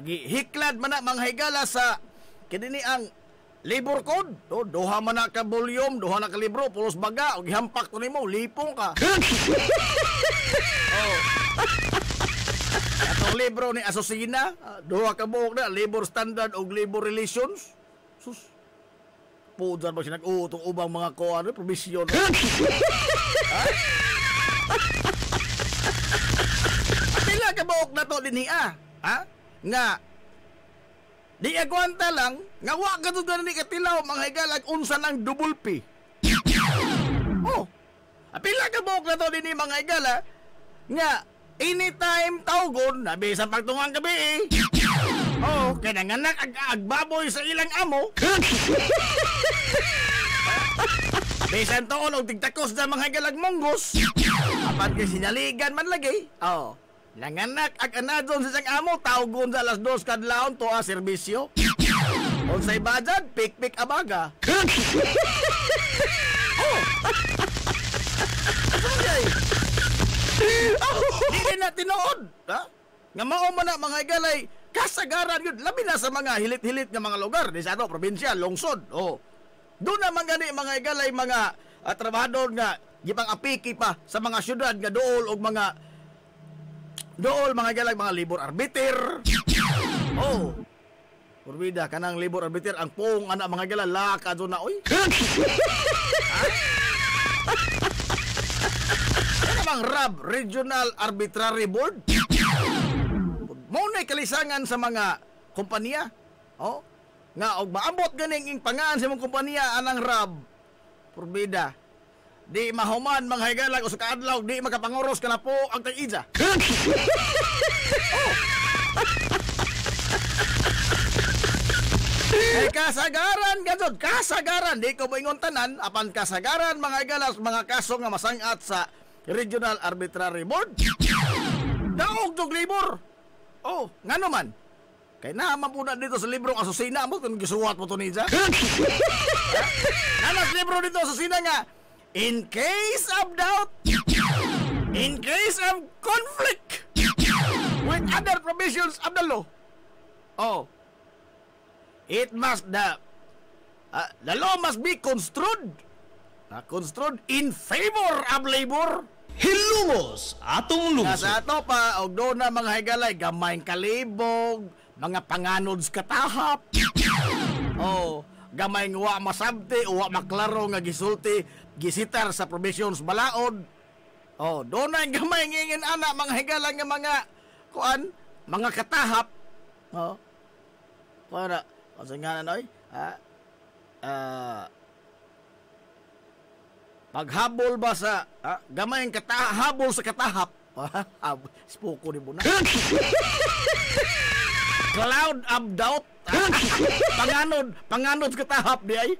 Hiklad man na mga higala sa kini ang labor code. Duha man na ka volume, duha na ka libro, pulos baga, o gihampak to nimo, lipong ka. Atong libro ni Asosina, duha ka buok na, labor standard o labor relations. Sus. Pudan ba siya nag-utong ubang mga kuwan, provision. Pila ka buok na to din niya, nga di agwanta lang nga wa ka to ni katilaw mga higalag unsa nang double P. Pila ka buok na to din mga higala nga anytime tawgon na bisan pagtungang gabi. Kaya nanganak agbaboy sa ilang amo. Bisan toon og tigtakos na mga higalag monggos. Apan kay sinaligan man lagi. Nanganak ag anadon sa isang amo, tawgon sa alas 2 kadlawon to serbisyo. Unsay budget, pik-pik abaga. Hindi na tinuod, nga mao man na mga higalay kasagaran yun, labi na sa mga hilit-hilit nga mga lugar, di sa probinsya, lungsod. Doon naman gani mga higalay mga trabahador nga gipang apiki pa sa mga syudad nga dool og mga galag mga labor arbiter. Purbida kanang labor arbiter ang pong anak mga gala lakad na oy. Ano bang RAB, Regional Arbitrary Board? Maunay kalisangan sa mga kompanya. Nga og maabot ganing ing pangaan sa mga kompanya anang RAB. Purbida. Di mahuman mga higalag o sa kaadlaw, di makapangoros ka na po ang tag-idza. Kasagaran gadod, kasagaran. Di ko moingon tanan, apan kasagaran mga higalas, mga kaso nga masangat sa Regional Arbitrary Board. Daog tog libor. Ngano man? Kay naman po na dito sa librong Asosina mo, kung gisuwat mo to niya. Nanas libro dito sa Asosina nga, in case of doubt, in case of conflict with other provisions of the law, it must the law must be construed in favor of labor. Hilumos atong lungsod. Nasa ato pa og do na mga higalay gamayng kalibog, mga panganods katahap. gamay nga wa masabti o wa maklaro nga gisulti gisitar sa provisions balaod. Oh, doon ay gamay ngingin ana mga higala nga mga kuan, mga katahap. Oh. Para kasi nga na paghabol ba sa gamay ang habol sa katahap. Spoko ni Buna. Cloud of doubt. Panganod sa katahap di ay.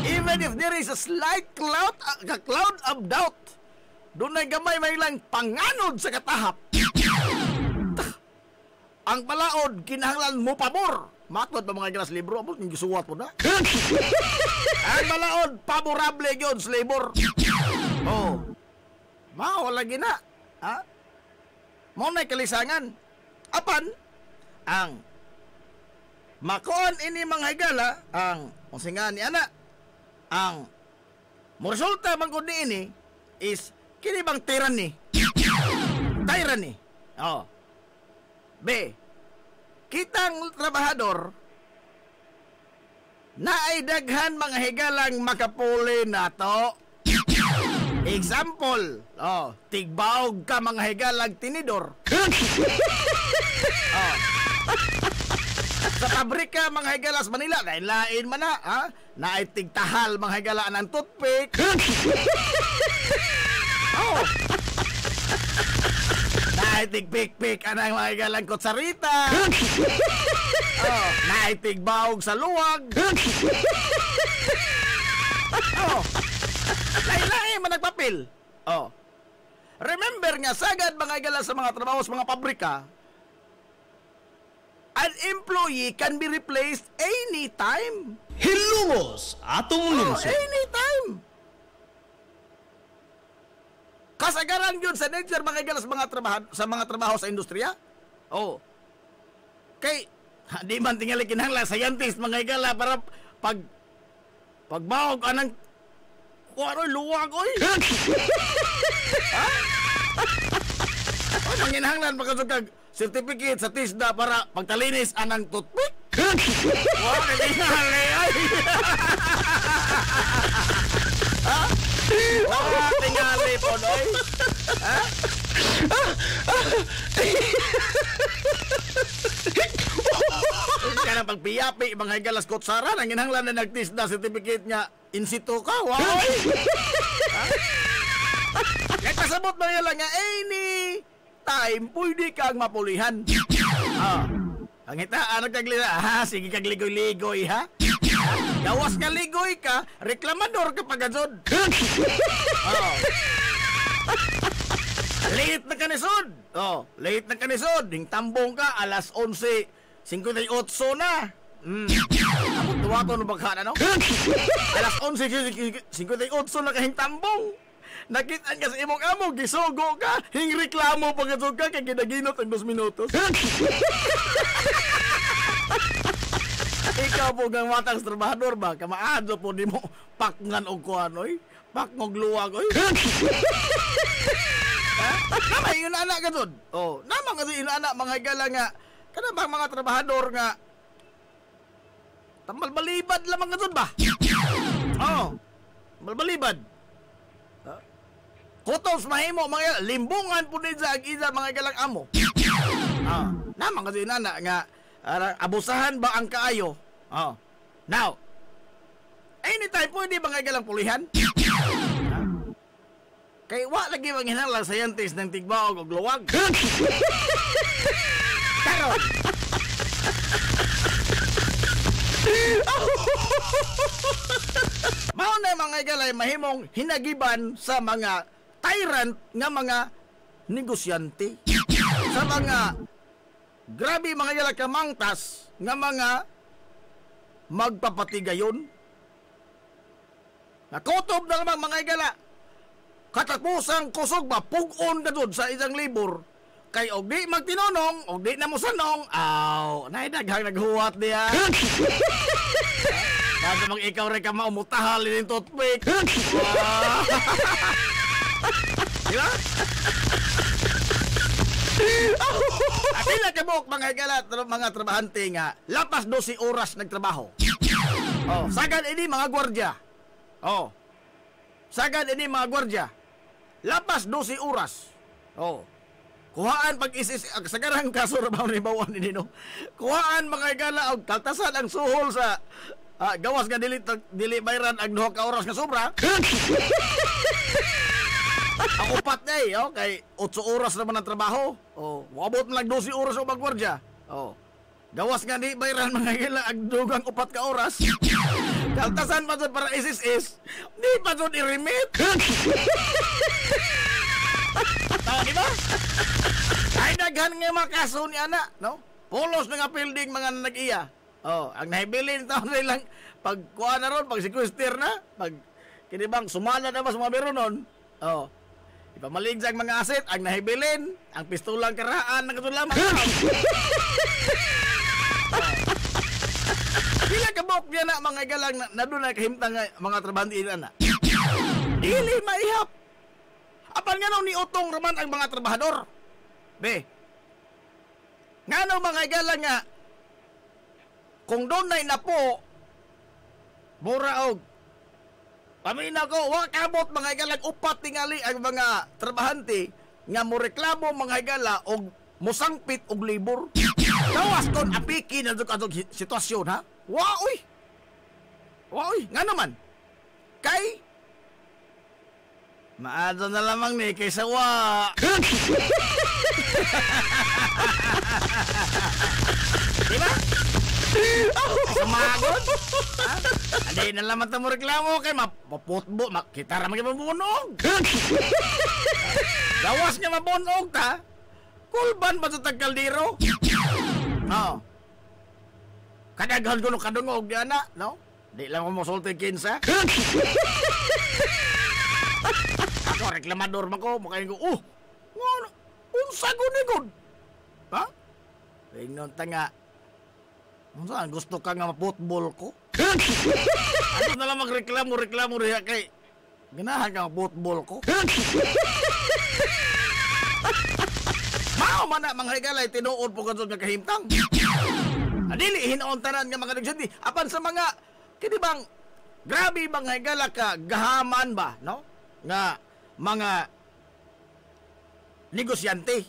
Even if there is a slight cloud of doubt, doon ay gamay may lang panganod sa katahap. Ang balaod kinahanglan mo pabor. Matod pa mga gilas libro mo yung gisuwat mo na. Ang balaod favorable gyud sa labor. Oh. Mao lagi na. Ha? Mao na kalisangan. Apan ang makuan ini mga higala ang musingan ni ana ang resulta man gud ini is kini bang tyranny. Tyranny. Oh. B. Kitang trabahador na ay daghan mga higalang makapuli nato. Example, tigbaog ka mga higalang tinidor. Sa pabrika mga higalas Manila, lain man na, na ay tigtahal mga higalaan ng toothpick. Naitig pik-pik anang mga higalang kutsarita. Naitig baog sa luwag. Lain-lain man nagpapil. Remember nga, sagad mga higala sa mga trabaho sa mga pabrika, an employee can be replaced anytime. Hilumos atong lungsod. Anytime. Kasagaran yun sa nature mga higala sa mga trabaho sa industriya. Kay di man tingali kinahanglan scientist mga higala para pagbawag anang kuwaro luwag oy. Manginahanglan pagkasugag certificate sa TISDA para pagtalinis anang toothpick. Wow, nagingali ay. Tingali po doy. Kaya pagpiyapi mga higalas kutsara nang ginahanglan na nag-TISDA certificate nga in situ ka. Wow. Kaya kasabot na yan lang nga any time pwede kang mapulihan. Ang itaan nagkaglila, sige kag ligoy-ligoy ha. Gawas ka ligoy ka, reklamador ka pagazod. Late na kanisod. Late na kanisod. Ding tambong ka, alas 11:58 na. Ako tuwa ko nung baghan, ano? Alas 11:58 na kahing tambong. Nakitaan ka sa imong amo, gisugo ka, hing reklamo pagkasog ka, kaya ginaginot ang 2 minutos. Ikaw po gang matang trabahador ba? Kamaadlo po di mo pakngan o kuanoy, pakngog luwag oy. Namay yun anak ka dun. Namang kasi yun anak mga higala nga, kana bang mga trabahador nga, tambal balibad lamang ka dun ba? Balbalibad. Kutos mahimo mga limbungan po din sa ag-isa mga galang amo. Namang kasi nana nga abusahan ba ang kaayo? Now, anytime pwede ba nga galang pulihan? Kay wa lagi bang hinala scientist ng tigbaog o luwag? Karon. Mao na mga galay mahimong hinagiban sa mga tyrant nga mga negosyante, sa mga grabe mga yala kamangtas nga mga magpapatigayon. Nakutob na lamang mga igala katapusang kusog ba pug-on ka dun sa isang libur kay og di magtinonong og di na mo sanong naidaghang naghuwat diya. Bago mag ikaw rin ka maumutahal din toothpick. Diba? Atila kabuk mga higala mga trabahante nga lapas 12 oras nagtrabaho. Oh, sagad ini mga gwardya. Oh. Sagad ini mga gwardya. Lapas 12 oras. Oh. Kuhaan pag isis sagarang kaso ra ba ni bawon ini no. Kuhaan mga higala og kaltasan ang suhol sa gawas nga dili bayran ang 2 ka oras nga sobra. Ang upat na kay 8 oras naman ang trabaho. Oh, wabot lang 12 oras o magwardya. Oh. Gawas nga di bayran mga higala ang dugang 4 ka oras. Kaltasan pa para isis di pa jud i-remit. Di ba? Ay daghan nga mga kaso ni ana, no? Pulos na nga building mga nag-iya. Oh, ang nahibilin taon lang pag kuha na ron, pag sequester na, pag kinibang sumala na ba sa mga biro nun. Oh. Ipamaligsang mga aset, ang nahibilin, ang pistolang karaan ng katulaman. Pila kabok niya na mga igalang na doon na kahimtang mga trabahantiin na. Dili maihap. Apan nga nung ni utong raman ang mga trabahador. Be, nga nung mga igalang nga, kung doon na inapo, mura og, pamina ko, wakabot mga igalang upat tingali ang mga trabahante, nga mo reklamo mga igala og musangpit og libur. Tawas kon apiki na doon sitwasyon ha? Waoy! Waoy, nga naman. Kay, maado na lamang ni kaysa wa. Diba? Sumagod? Hindi na lamang mo reklamo kay maputbo, kita ramang mabunog. Gawas nga mabunog ta. Kulban ba sa tagkaldiro? Oo. Kadaghan ko nung kadungog yan na, no? Di lang ko masulti kinsa. Ako, reklamador man ko, makain ko, unsa ko ni God? Ha? Tingnan tanga. Unsa, gusto ka nga maputbol ko? Ano na lang magreklamo rin kay ganahan ka maputbol ko? Mao man na mga higalay, tinuod po ka doon nga kahimtang. Adili, hinauntanan nga mga nagsindi. Apan sa mga, kinibang, grabe mga higala ka, gahaman ba, no? Nga, mga negosyante.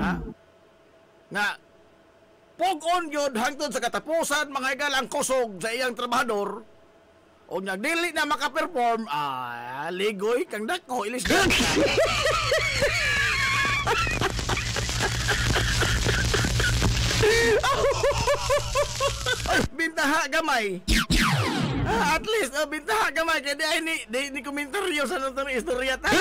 Ha? Nga, pog-on yun hangtod sa katapusan, mga higala ang kusog sa iyang trabahador, o nagdili na makaperform, ligoy kang dako, ilis ka. Bintaha gamay. At least bintaha gamay kaya di komentaryo sa nang istorya ta.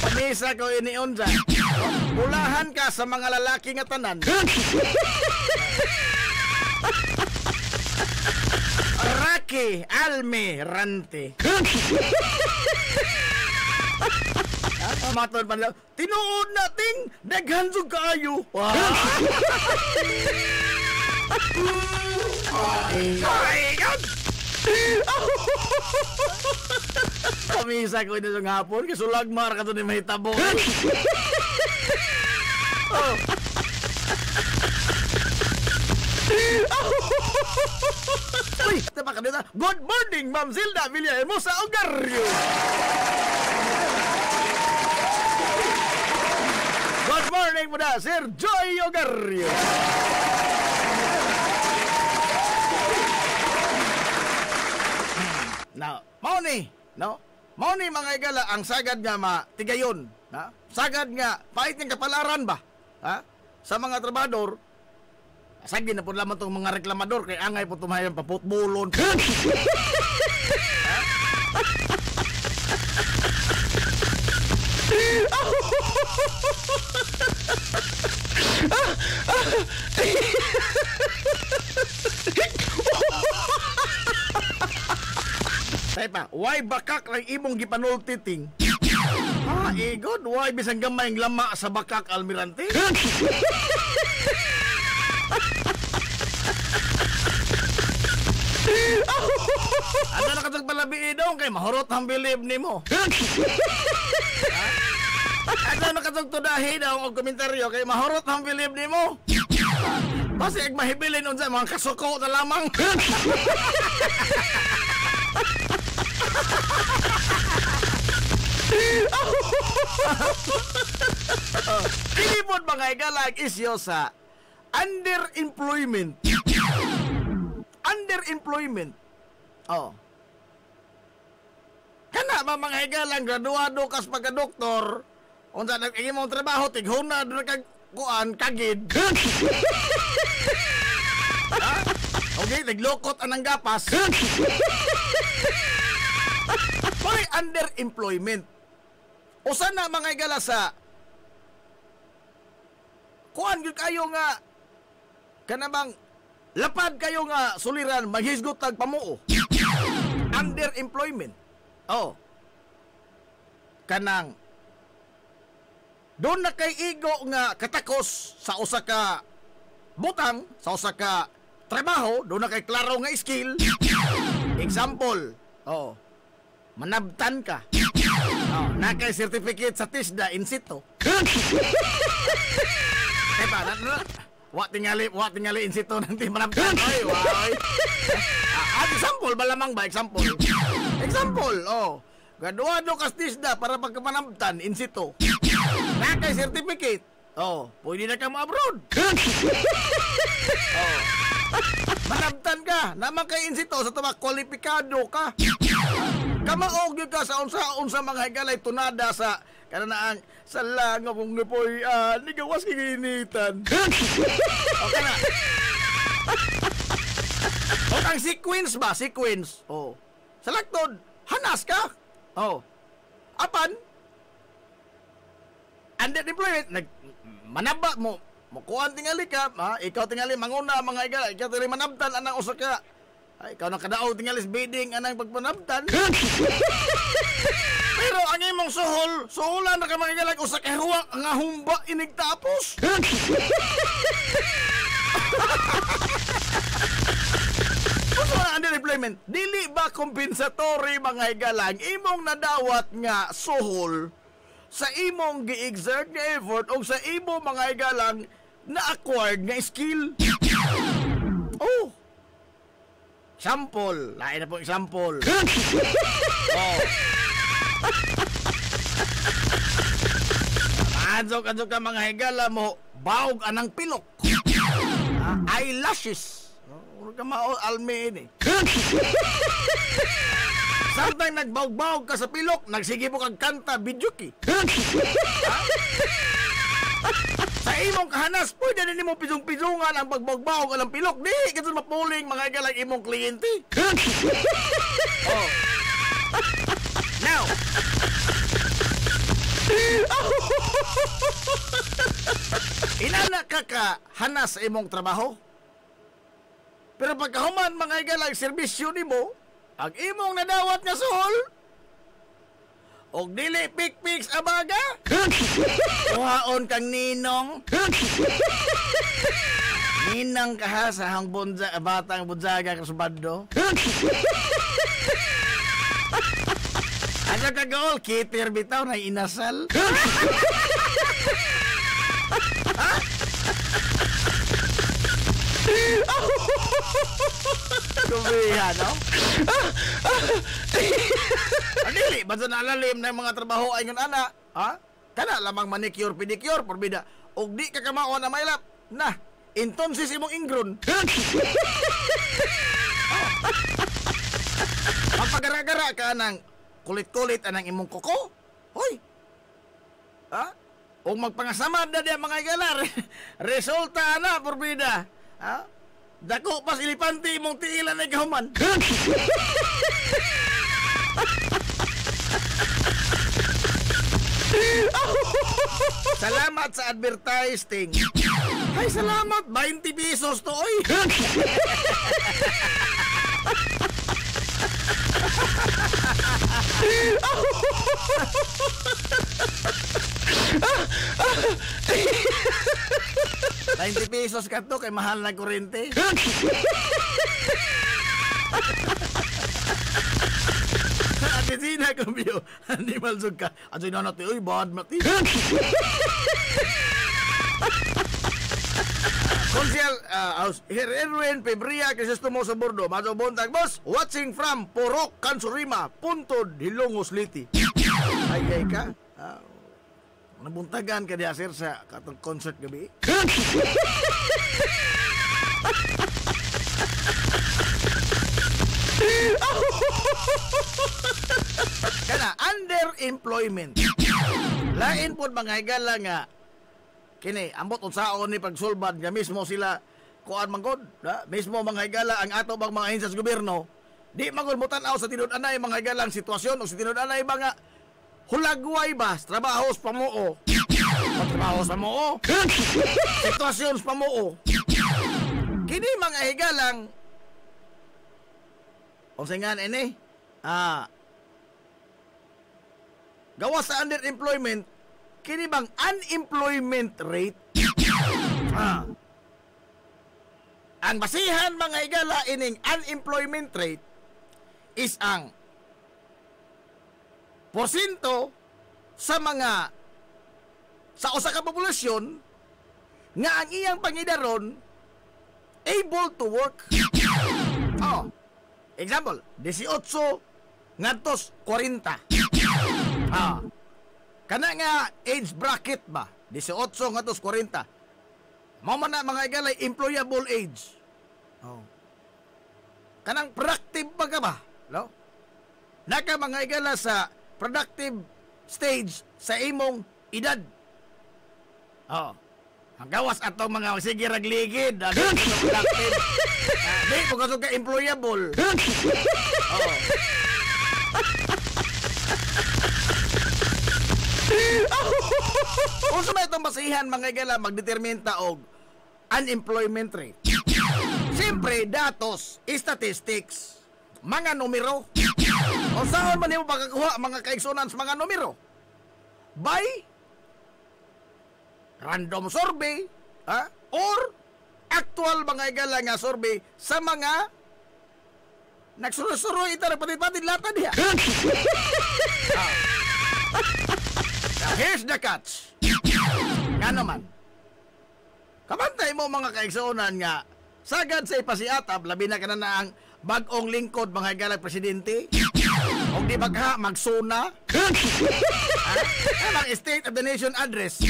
Pamisa ko ini unsa. Bulahan ka sa mga lalaki nga tanan. Raki Almirante. Maton pa lang, tinuod nating daghan jud kaayo. Kamisa ko ito ng hapon, kasulagmar ka ito ni mahitabo. Uy, tapa ka dito. Good morning, Ma'am Zilda Villahermosa Ogarrio. Good morning muna, Sir Joy Ogarrio. Now, Mao ni mga igala ang sagad nga matigayon, ha? Sagad nga pait ng kapalaran ba? Ha? Sa mga trabador, sagdi na po lamang tong mga reklamador kay angay po tumayan paputbulon. Tay pa, why bakak lang imong gipanultiting? God, why bisang gamay ang lama sa bakak, Almirante? Ano na katong palabiin daw kay mahurot ang bilib ni mo? Ano na katong tudahi daw ang komentaryo kay mahurot ang bilib ni mo? Basta mahibilin unsa mga kasuko na lamang. Tinipod mga igalang isyo sa underemployment. Underemployment. Oh. Kana ba mga igalang graduado kas pagka-doktor, unsa nag-imong trabaho tighuna do kag kuan kagid. Okay, naglokot anang gapas. Why underemployment? Usa na mga igala sa kuan gyud kayo nga kanabang lapad kayo nga suliran maghisgot tag pamuo. Underemployment. Oh. Kanang doon na kay igo nga katakos sa usa ka butang, sa usa ka trabaho, doon na kay klaro nga skill. Example, oh, manabtan ka. Oh, na kay certificate sa TISDA in situ. Epa, wa tingali in situ nanti manabtan. Oy, wow. Example, balamang ba? Example. Example, oh, graduado ka sa TISDA para pagkamanabtan in situ. Na kay certificate. Oh, pwede na ka ma-abroad. Oh. Manabtan ka, naman kay insito sa tama kwalipikado ka. Kamaog yun ka sa unsa mga higalay tunada sa kananaan sa langaw mong nipoy nigawas kiginitan. Okay na. O ang sequence ba? Sequence. Oh. Sa laktod, hanas ka. Oh. Apan underemployment, manaba mo kuan tingali ka, ikaw tingali manguna mga igala, ikaw tingali manabtan anang usa ka. Ay, ikaw nakadaog tingali bidding anang pagpanabtan. Pero ang imong suhulan na ka mga igala usa ka huwa nga humba inigtapos. Usa ang underemployment, dili ba compensatory mga igala ang imong nadawat nga suhol sa imong gi-exert nga effort o sa imong mga igalang na-acquired nga skill. Oh. Sample. Lain na po example. Oh. Adjok ka mga higala mo, baog anang pilok. Eyelashes. Huwag ka ma-alme ini. Samtang nagbaog-baog ka sa pilok, nagsige mo kag kanta, bidyuki. Sa imong kahanas, pwede na nimo pizong-pizungan ang pagbaog-baog alang pilok. Di, kasi mapuling mga igalang imong kliyente. Oh. Now. Inana ka hanas sa imong trabaho. Pero pagkahuman mga igalang serbisyo nimo, ang imong nadawat nga suhol og dili pik-piks abaga kuhaon kang ninong ninang ka sa hang batang bunzaga kasubado ano ka goal kitir bitaw na inasal. Kumiha, no? Adili, ba't na alalim na yung mga trabaho ay ngon ana? Ha? Kana lamang manicure, pedicure, porbida. Og di ka kamaon na mailap. Nah, entonces imong ingron. Magpagara-gara ka ng kulit-kulit anang imong kuko. Hoy. Ha? O magpangasamad na diya mga igalar. Resulta na, porbida. Ha? Dako pas ilipante mong tiilan ay gahuman. Salamat sa advertising. Ay, salamat. 20 pesos to, oy. $90 ka to kay mahal na kurente. Ate Sina kumbyo, hindi malsog ka. Ate na natin, uy, bad mati. Konsyal, Here Erwin Febria Crisostomo sa Bordo, Mazo Bontag, boss, watching from Porok, Kansurima, Puntod, Hilongos, Liti. Ay ka. Nabuntagan ka diya, sir, sa katong concert gabi. Kana, underemployment. Lain po mga higala nga, kini, ambot unsaon ni pagsulbad nga mismo sila kuan manggod, mismo mga higala ang ato bang mga ahensya sa gobyerno, di magod mo tanaw sa tinud-anay mga higala ang sitwasyon o sa tinud-anay mga hulagway ba, trabaho sa pamuo. Trabaho sa pamuo. Sitwasyon sa pamuo. Kini mga higalang onsengan ini gawa sa underemployment, kini bang unemployment rate? Ang basihan mga higala ining unemployment rate is ang porsyento sa mga sa usa ka populasyon nga ang iyang pangidaron able to work. Example, 18 ngadtos 40. Kana nga age bracket ba? 18 ngadtos 40. Mao man na mga igalay employable age. Kanang productive ba ka ba? No? Naka mga igala sa productive stage sa imong edad. Ang gawas atong mga sige ragligid, productive. Di ko kasog ka employable. Kung sa may itong basihan mga igala magdetermine ta og unemployment rate. Siyempre, datos, statistics, mga numero. O saan man mo pagkakuha mga kaigsunan sa mga numero? By random survey, or actual mga igala nga survey sa mga nagsurusuroy ito na patid-patid lata diya. Now, here's the catch. Nga naman, kabantay mo mga kaigsunan nga sagad sa ipasiatab, labi na ka na ang bagong lingkod mga igalang presidente, o di ba ka magsuna ang State of the Nation address.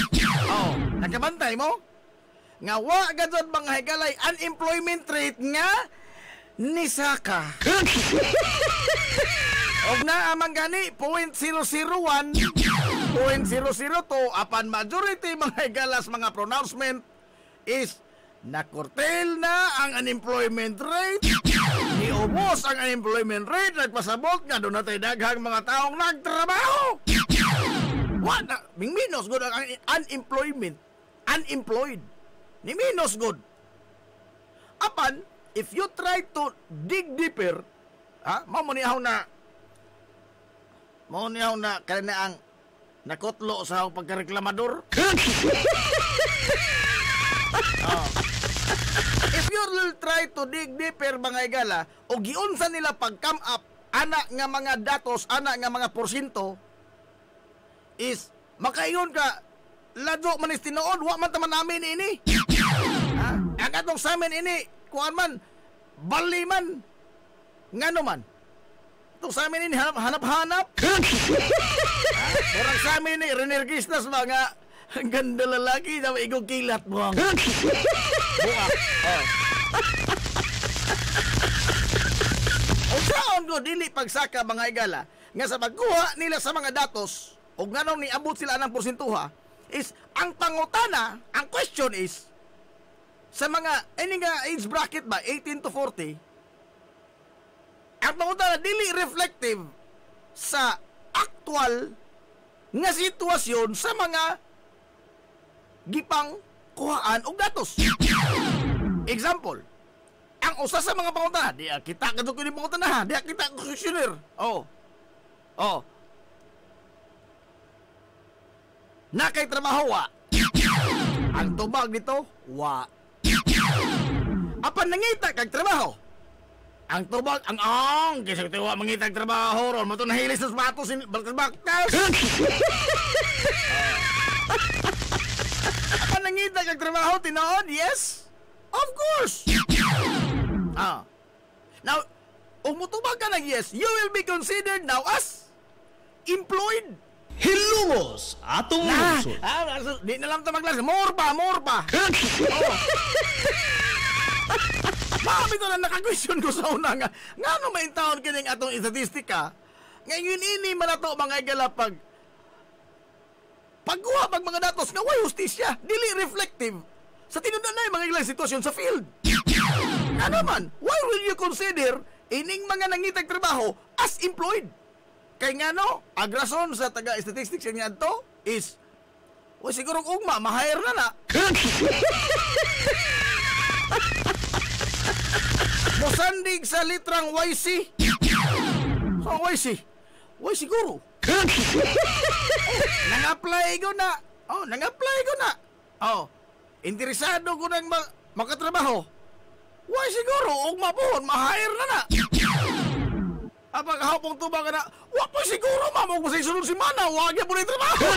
Nakabantay mo nga wa gadod mga higalay unemployment rate nga ni Saka. Og na amang gani 0.001 0.002 apan majority mga higalas mga pronouncement is nakurtel na ang unemployment rate, niubos ang unemployment rate, nagpasabot nga doon natin daghang mga taong nagtrabaho. What? Minus good ang unemployment. Unemployed. Ni minus good. Apan, if you try to dig deeper, mamunihaw na kanina ang nakutlo sa pagkareklamador. If you will try to dig deeper mga igala o giunsa nila pag-come up anak nga mga datos, anak nga mga porsyento is makaingon ka ladyo man is tinuod, wa man taman namin ini. Ang atong sa amin ini kuan man bali man ngano man itong sa amin ini hanap-hanap. Orang sa amin ini renergistas mga ang ganda lalaki na igong kilat buwang. Buwang. O saan ko dili pagsaka mga igala nga sa pagkuha nila sa mga datos o nga nung niabot sila ng porsentuha is ang pangutana, ang question is sa mga ini nga age bracket ba 18 to 40, ang pangutana dili reflective sa actual nga sitwasyon sa mga gipang kuhaan og datos. Example, ang usa sa mga pangutana, di kita kadto ni pangutana, di kita questionnaire. Nakay trabaho wa. Ang tubag dito, wa. Apan nangita kag trabaho. Ang tubag ang kasi wa mangita kag trabaho ron mo to nahilis sa batos baktas. Apa nangita kag trabaho tinood? Yes. Of course! Now, kung mutubag ka ng yes, you will be considered now as employed. Hilumos atong lungsod. Di na lang ito maglas. More pa. Mami to na naka-question ko sa una nga. Nga no may taon kining atong statistika. Ngayon ini man ato mga igala pagkuha pag mga datos nga way hustisya, dili reflective sa tinudan na mga ilang sitwasyon sa field. Ano man, why will you consider ining mga nangitag trabaho as employed? Kay nga no, agrason sa taga-statistics niya to is siguro ugma, ma-hire na. Mosandig sa litrang YC. So, YC? Why siguro? Nang-apply ko na. Interesado ko nang makatrabaho. Why siguro? Ugma po, ma-hire na. Apag hapong tuba ka na, wag po siguro, ma'am, huwag mo sa isunod si Mana, wag niya po na yung trabaho.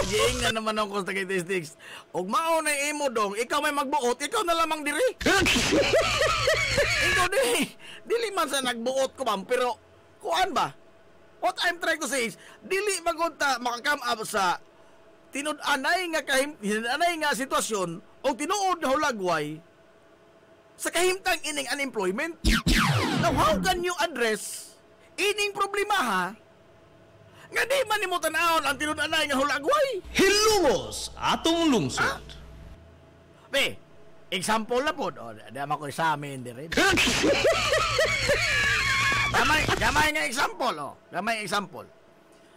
Giing na naman ako sa statistics. Huwag mauna imo dong, ikaw may magbuot, ikaw na lamang diri. Ikaw dili man sa nagbuot ko, ma'am, pero kuan ba? What I'm trying to say is, dili magunta makakam up sa tinud-anay nga sitwasyon o tinuod na hulagway sa kahimtang ining unemployment. Now, how can you address ining problema ha? Nga di man nimo tan-awon ang tinud-anay nga hulagway. Hilumos atong lungsod. Be, example na po. Dama ko sa amin dire. Gamay nga example. Gamay example.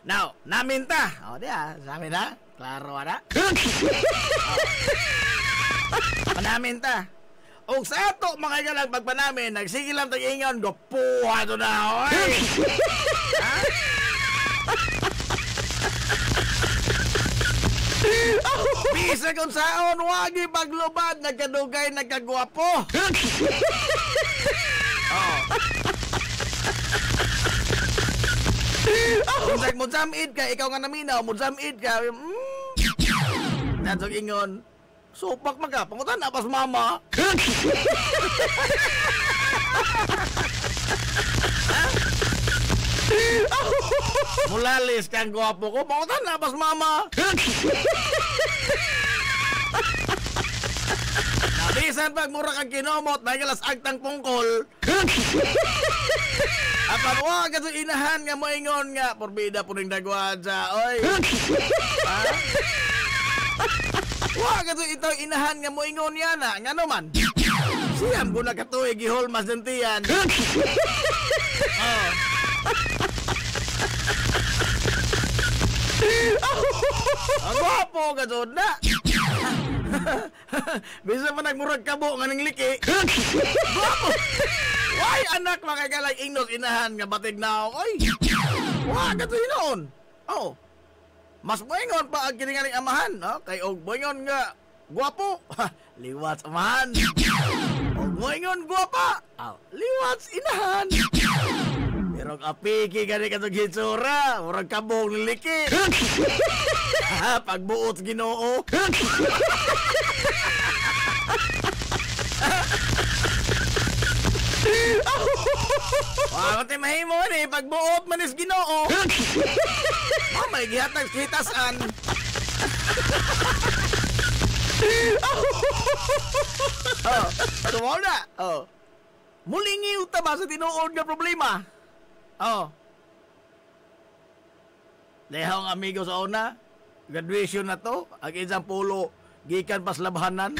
Now, naminta. Diya, sa amin ha? Klaro na? Panaminta. O sa ato, mga igalang pagpanamin, nagsige lang tag-ingon, gapuha to na, oy! Bisa kung saon, wagi paglubad, nagkadugay, nagkagwapo. Kung mudzamid ka, ikaw nga naminaw, mudzamid ka, natsog ingon, supak maka, pangutan na pas mama. Mulalis kang gwapo ko, pangutan na pas mama. Nabisan pag mura kang kinomot, nagalas agtang pungkol. Apan wa ka inahan nga moingon nga porbida po ning dagwadsa oy. Wa ka ito inahan nga moingon yana ngano man. Siyam ko nakatuig gihol mas dentian. Gwapo ka jud na. Bisa pa nagmurag kabo nga ning liki. Gwapo. Why anak makagalang ingnos inahan nga batig na oy. Wa ka noon. Mas moingon pa ang kiningaling amahan, kay og moingon nga gwapo. Liwat amahan. Og moingon gwapa. Liwat inahan. Pero kapiki gani katong hitsura, murag kabong ng liki. Pagbuot Ginoo. Mati mahimo ni pagbuot man is Ginoo. May gihatag hitasan. Tumaw na. Mulingiw ta ba sa tinuod nga problema? Lehong amigo sa una, graduation na to, ang isang pulo, gikan pas labhanan.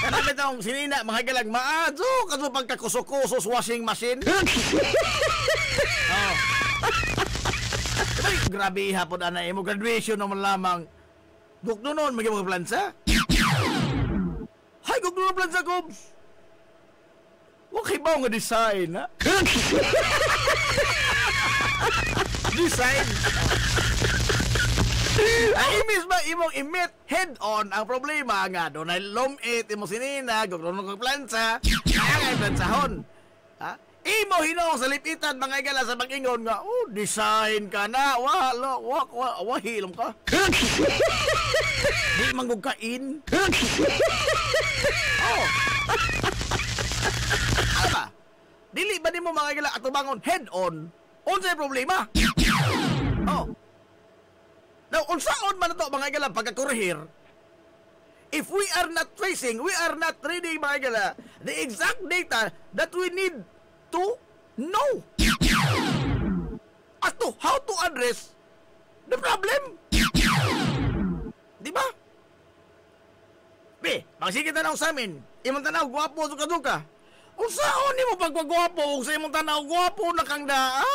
Kanapit akong sinina, mga galag, maadso, kaso pagkakuso-kusos washing machine. Ay, grabe hapon ana, mo graduation naman lamang. Gugno noon, mga plansa. Hay, gugno na plansa, Cobs. Huwag ibaw nga design, ha? Design? Ang imis ba imong imit head-on ang problema nga doon ay lumit, imo sinina, gugno ng plansa, kaya nga plansahon. Imo hinong sa lipitan mga higala sa pag-ingon nga, design ka na, hilom ka. Di manggug kain. Ano? Dili ba nimo mga higala atubangon head on? Unsay problema? Now, unsaon man ito mga higala pagkakurihir? If we are not tracing, we are not reading mga higala the exact data that we need to know as to how to address the problem. Di ba? Magsigit tanaw sa amin. Imong tanaw, gwapo, suka-duka. Unsaon ni mo pagpagwapo kung sa imong tanaw, gwapo na kang daan?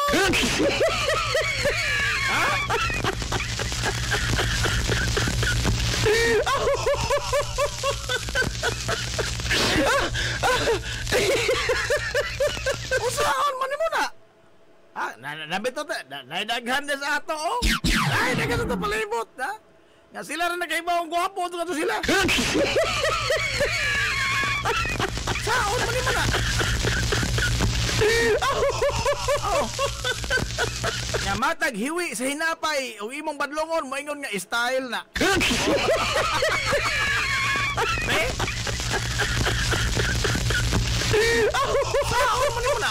Ha? Usahan man mo na. Nabito ta, naidaghan din sa ato, Naidaghan sa ito palibot, Nga sila rin nagkaiba ang gwapo, ito sila. Saon man mo na. Nga matag hiwi sa hinapay o imong badlongon moingon nga style na. Saon man mo na.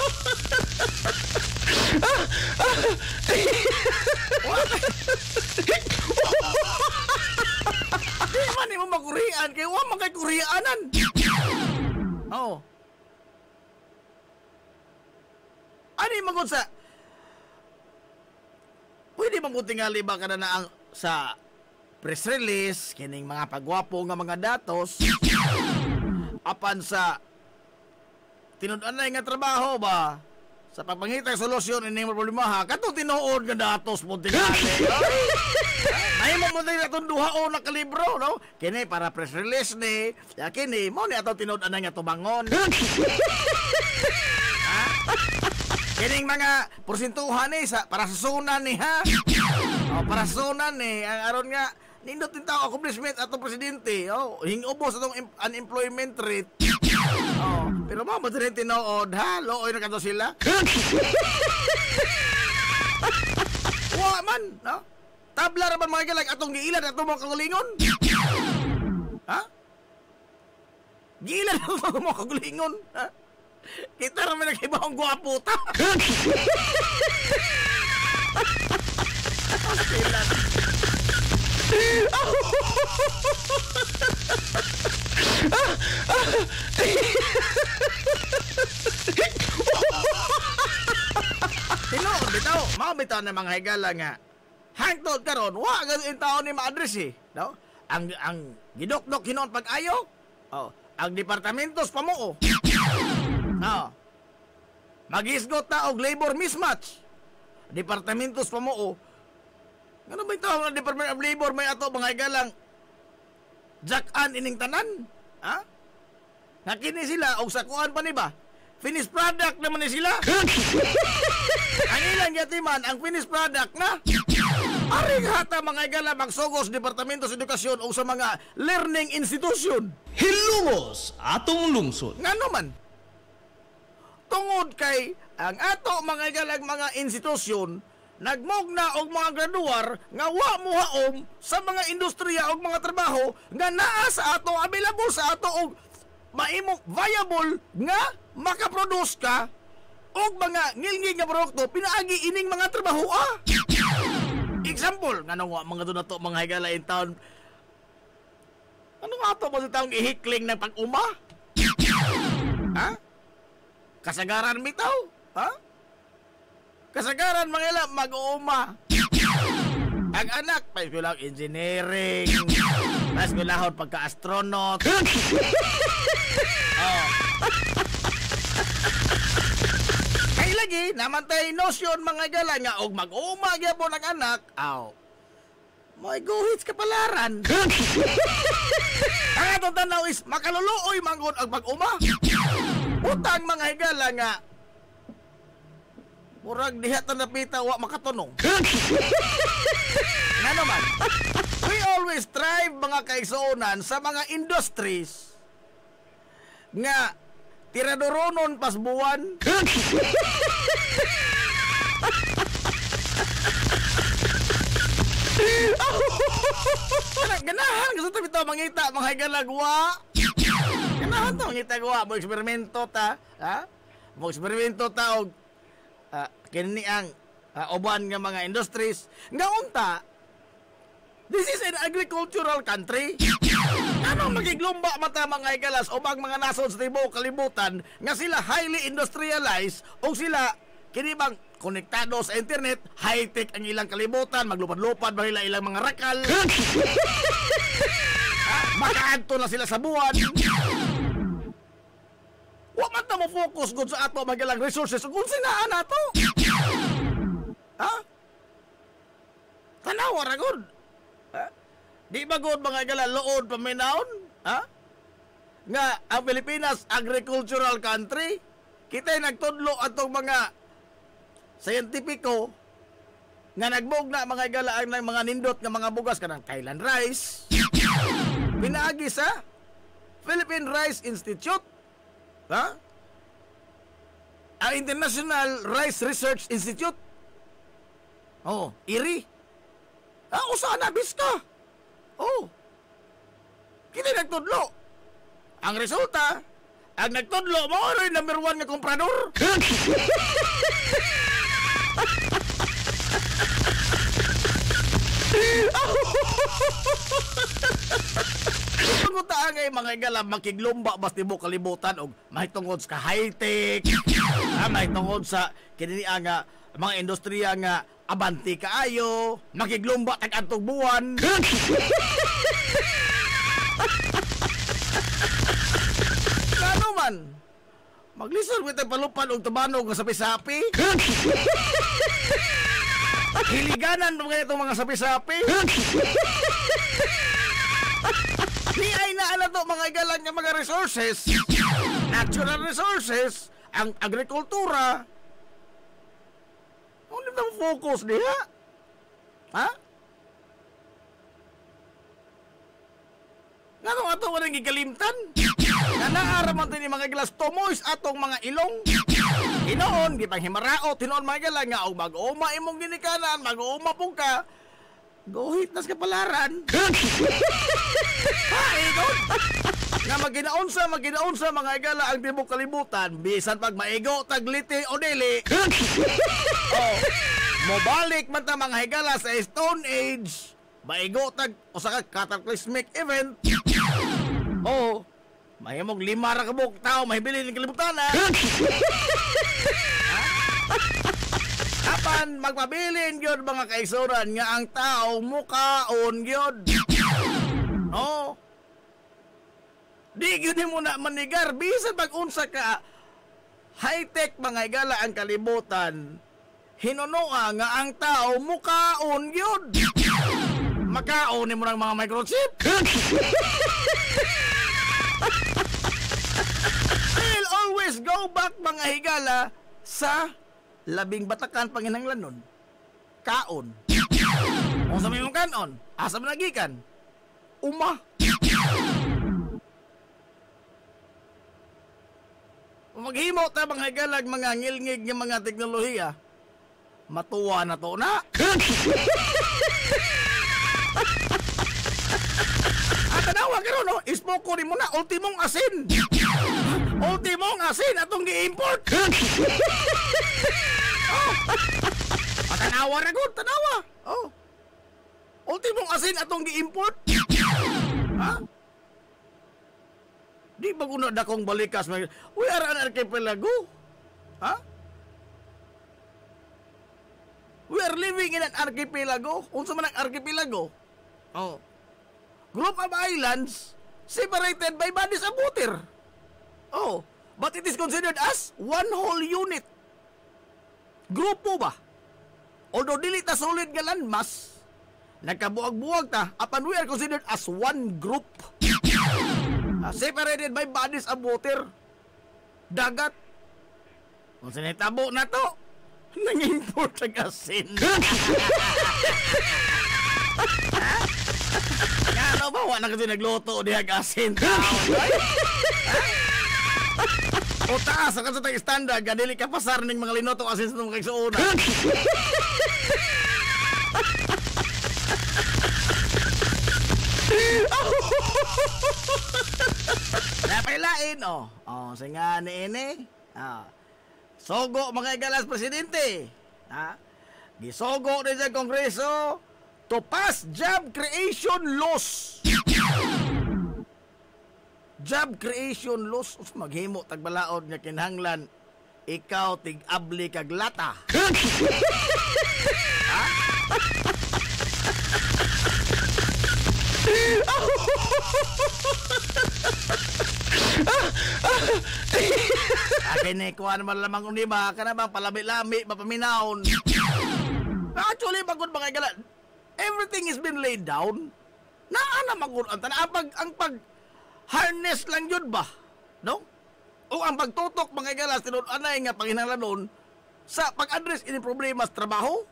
Di man mo makurian kay wa man kay kurianan. Ani magod sa pwede bang tingali ba ka na ang sa press release kining mga pagwapo nga mga datos apan sa tinud-anay nga trabaho ba sa pagpangitay solusyon ini problema ha katong tinuod nga datos mo tingali. Ay mo din atong duhaon na kalibro no kini para press release ni kini mo ni atong tinud-anay nga tubangon. Kining mga porsentuhan ni para sa zona ni ha. Para sa zona ni ang aron nga nindot tin tao accomplishment atong presidente. Hingubos atong unemployment rate. Pero mo din tinuod ha, looy na kadto sila. Wa man, no? Tabla ra man mga galag atong giilan atong mga kagulingon. Ha? Giilan atong mga kagulingon, ha? Kita naman nag-iba ang gwapo ta. Tinuod bitaw, mao bitaw na mga higala nga. Hangtod karon, wa gayud taon ni ma-address no? Ang gidok-dok hinon pag-ayo. Ang departamentos pamuo. Mag-isgot na og labor mismatch. Departamentos pamuo. Ngano ba ito ang Department of Labor may ato mga higala jack-an ining tanan? Ha? Nakini sila og sakuan pa ni ba? Finished product naman ni sila. Ang ilang yatiman ang finished product na. Aring hata mga higala magsugos Departamento sa Edukasyon o sa mga learning institution. Hilungos atong lungsod. Ngano man? Tungod kay ang ato mga higala mga institusyon nagmugna og mga graduar nga wa muhaom sa mga industriya og mga trabaho nga naa sa ato available sa ato og maimong viable nga makaproduce ka og mga ngilngig nga produkto pinaagi ining mga trabaho. Example nganong wa mga doon nato mga higala in town. Ano nga to mo sa taong ihikling ng pag-uma? Ha? Kasagaran bitaw? Ha? Kasagaran mga ila mag-uuma. Ang anak, pa-eskwelahon engineering. Pa-eskwelahon pagka-astronaut. Kaya lagi, naman tayo nosyon mga gala nga og mag-uuma gyapon ang anak. May guhits kapalaran. Ang atong tanaw is makaluluoy manggod ang pag-uma. Utang mga higala nga murag diha ta napita wa makatunong. Nga naman, we always strive mga kaigsuonan sa mga industries nga tiradoronon pas buwan. Ganahan gusto tabi to mangita mga higalagwa. Ganahan to mangita gwa mo eksperimento ta, ha? Mo eksperimento ta og kini ang uban nga mga industries nga unta. This is an agricultural country. Ano magiglumba mata mga higalas ubang mga nasod sa tibuok kalibutan nga sila highly industrialized o sila kini bang konektado sa internet, high-tech ang ilang kalibutan, maglupad-lupad ba ilang mga rakal. Makaadto na sila sa buwan. Wa man ta mo focus gud sa ato magalang resources kung sinaan nato. Ha? Tanawa ra gud. Ha? Di ba gud mga gala luod paminaon? Ha? Nga ang Pilipinas agricultural country, kita'y nagtudlo atong mga scientifico nga nagbog na mga galaan ng mga nindot nga mga bugas kanang Thailand rice. Pinaagi sa Philippine Rice Institute, ha? Ang International Rice Research Institute. Oh, IRI. Usa na biska. Oh. Kita nagtudlo. Ang resulta, ang nagtudlo mo rin number 1 nga komprador. Punguta ngay mga igalam makiglumba bas tibuok kalibutan og mahitungod sa high-tech, mahitungod sa kini nga mga industriya nga abanti kaayo, makiglumba tag adtong buwan. Ano man? Maglisod mo tayo palupan og tabanog nga sapi-sapi. Hiliganan mo itong mga sapi-sapi. Ni ay na to mga igalang nga mga resources, natural resources, ang agrikultura. Ano na focus niya? Ha? Nga nung ato walang gikalimtan? Nga naaraman din mga gilas tumoys atong mga ilong. Inoon, gipang himarao, tinoon mga gala nga, o mag-uma imong ginikanan, mag-uma pong ka, guhit nas kapalaran. Ha, ikon? Nga maginaunsa mga igala ang tibuok kalibutan, bisan pag maigo, tagliti o dili. Oh, mobalik man ta mga higala sa Stone Age, maigo tag o sa cataclysmic event. Oh, may mong 5 ra kabuk tao mahibili ng kalibutan ha. Apan magpabilin gyud mga kaisuran nga ang tao mukaon gyud. Oh. Di gyud mo na manigar bisan pag unsa ka high-tech mga igala ang kalibutan. Hinunoa nga ang tao mukaon gyud. Makaon mo ng mga microchip. We'll always go back mga higala sa labing batakan panginahanglanon. Kaon. Kung sa mayong kanon, asa managikan? Uma. Maghimo ta mga higalag mga ngilngig ng mga teknolohiya. Matuwa na to na. Tanawa karon no, ispoko ni mo na ultimong asin. Ultimong asin atong gi-import. Oh. Tanawa ra gud, tanawa. Oh. Ultimong asin atong gi-import. Ha? Di ba kuno dakong balikas? We are an archipelago. Ha? We are living in an archipelago. Unsa man ang archipelago? Oh. Group of islands separated by bodies of water. Oh, but it is considered as one whole unit. Grupo ba? Although dili ta solid nga landmass, nagkabuag-buag ta, apan we are considered as one group. Separated by bodies of water. Dagat. Kung sinitabo na to, nang-import sa asin. Ano ba? Wala kasi nagluto di asin tao. O taas, sa tayong standard, gadili ka pasar ng mga linoto asin sa mga kagsuuna. Napailain, singa ni ini. Sogo mga igalas presidente. Gisogo rin sa Kongreso to pass job creation laws. Job creation laws. Maghimo tagbalaod nga kinahanglan ikaw tig-abli kag lata. Akin ni kuha naman lamang kung di ba ka na bang palami-lami, mapaminaon. Actually, bagod mga igala, everything has been laid down. Naana magunan ang pag-harness lang yun ba? No? O ang pagtutok mga igala, sinunanay nga panginahanglan nun sa pag-address ini problema sa trabaho.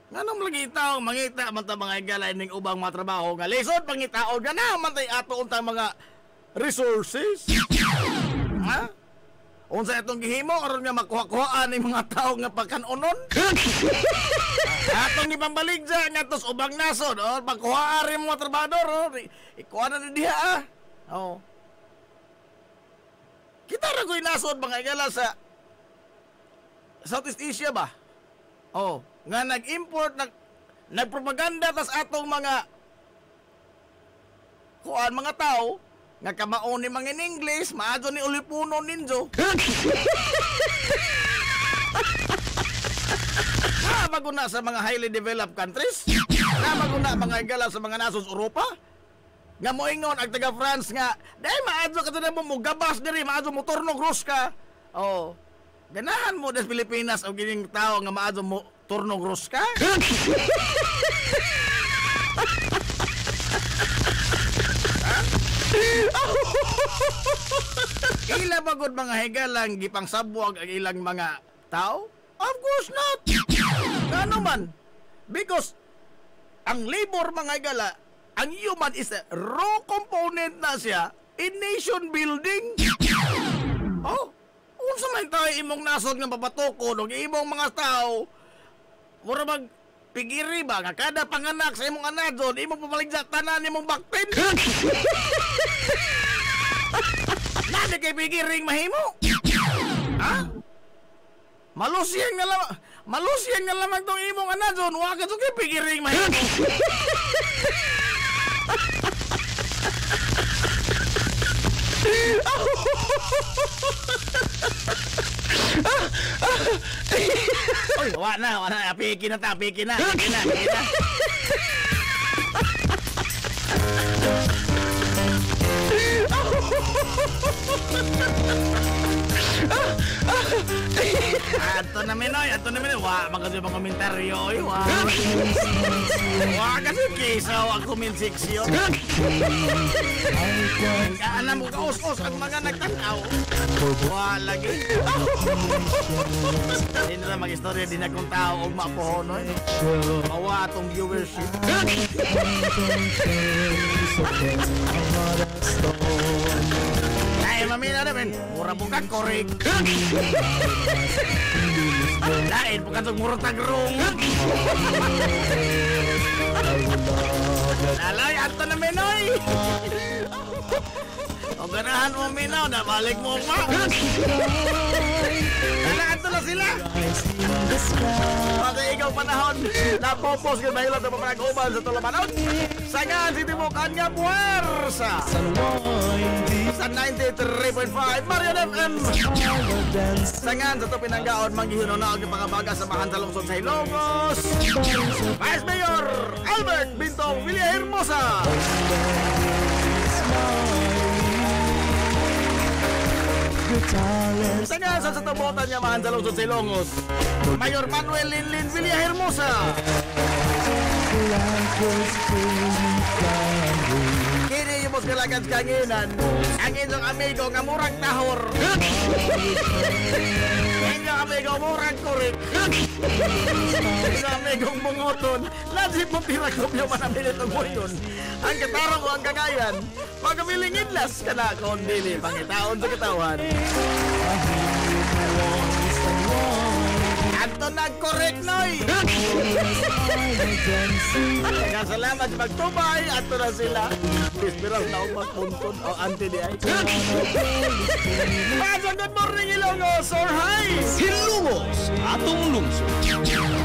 Nga nung lagitaw, mangita man ta mga igala ining ubang mga trabaho nga lisod pangitaon nga naman tayo ato untang mga resources. Ha? Unsa itong gihimo aron nga makuha-kuhaan ng mga tao nga pagkanunon? Atong ipambaligya nga tos ubang nasod, pagkuhaan rin mga trabador, ikuha na diha. Kita ra ko'y nasod mga igala sa Southeast Asia ba? Nga nag-import, nagpropaganda tas atong mga kuan mga tao nga kamaon ni mga in English, maadyo ni ulipuno ninjo. Namaguna sa mga highly developed countries, namaguna mga igala sa mga nasos Europa, nga moingon ang taga France nga, dahil maadyo ka na mo gabas diri, maadyo mo turnog rus ka. Ganahan mo des Pilipinas o gining tao nga maadyo mo turnog rus ka? Ila bagod mga higalang gipang sabwag ang ilang mga tao? Of course not! Ano man? Because ang labor mga higala, ang human is a raw component na siya in nation building. Unsa man tayo imong nasod nga papatukod o imong mga tao mura magpigiri ba nga kada panganak sa imong anadon imong papaligya tanan imong bakpin. Nada kay pigiring mahimo. Malusyan nga lamang tong imong anadon wa ka kay pigiring mahimo. Oy, wala, pikin na. Ato na menoy. Wa, magkasi mga komentaryo, oy, wa. Wa, kasi kisaw ako minsiksyo. Alam mo, kaos-os ang mga nagtanaw. Wa, lagi. Hindi na mag-istorya din akong tao o mapuhonoy. Mawa atong viewership. Ay, mamina namin. Mura bukan korek. Lain bukan itong mura tagrong. Lalay, ato na menoy. O ganahan mo minaw, nabalik mo pa. Ato na sila. Pag ikaw panahon, napopos ka mahilot na papanag-uban sa tulabanon. Sangan si Timukan nga puwersa. Sa 93.5 Marian FM. Sangan sa ito pinanggaon, manghihinon na ang pangabaga sa mahan sa lungsod sa Ilongos. Vice Mayor Albert Bintong Villahermosa. Sangan sa tabotan niya mahan sa lungsod sa Ilongos, Mayor Manuel Linlin Villahermosa. Kini himos kalagad kanginan. Ang inyong amigo nga murag tahor. Inyong amigo murag kurik. Inyong amigong bungoton. Lazim mong pinagkopyo manamilit ang buyon. Ang katarong o ang kagayan. Pagkamiling idlas ka na kung dili pangitaon sa katawan. Ato nag-correct, Noy! Salamat sa pagtubay. Ato na sila. Pispiras na umang puntun o anti-di-ay. Pasok, good morning, Ilongos! Or hi! Hilongos, atong lungsod. Ilongos,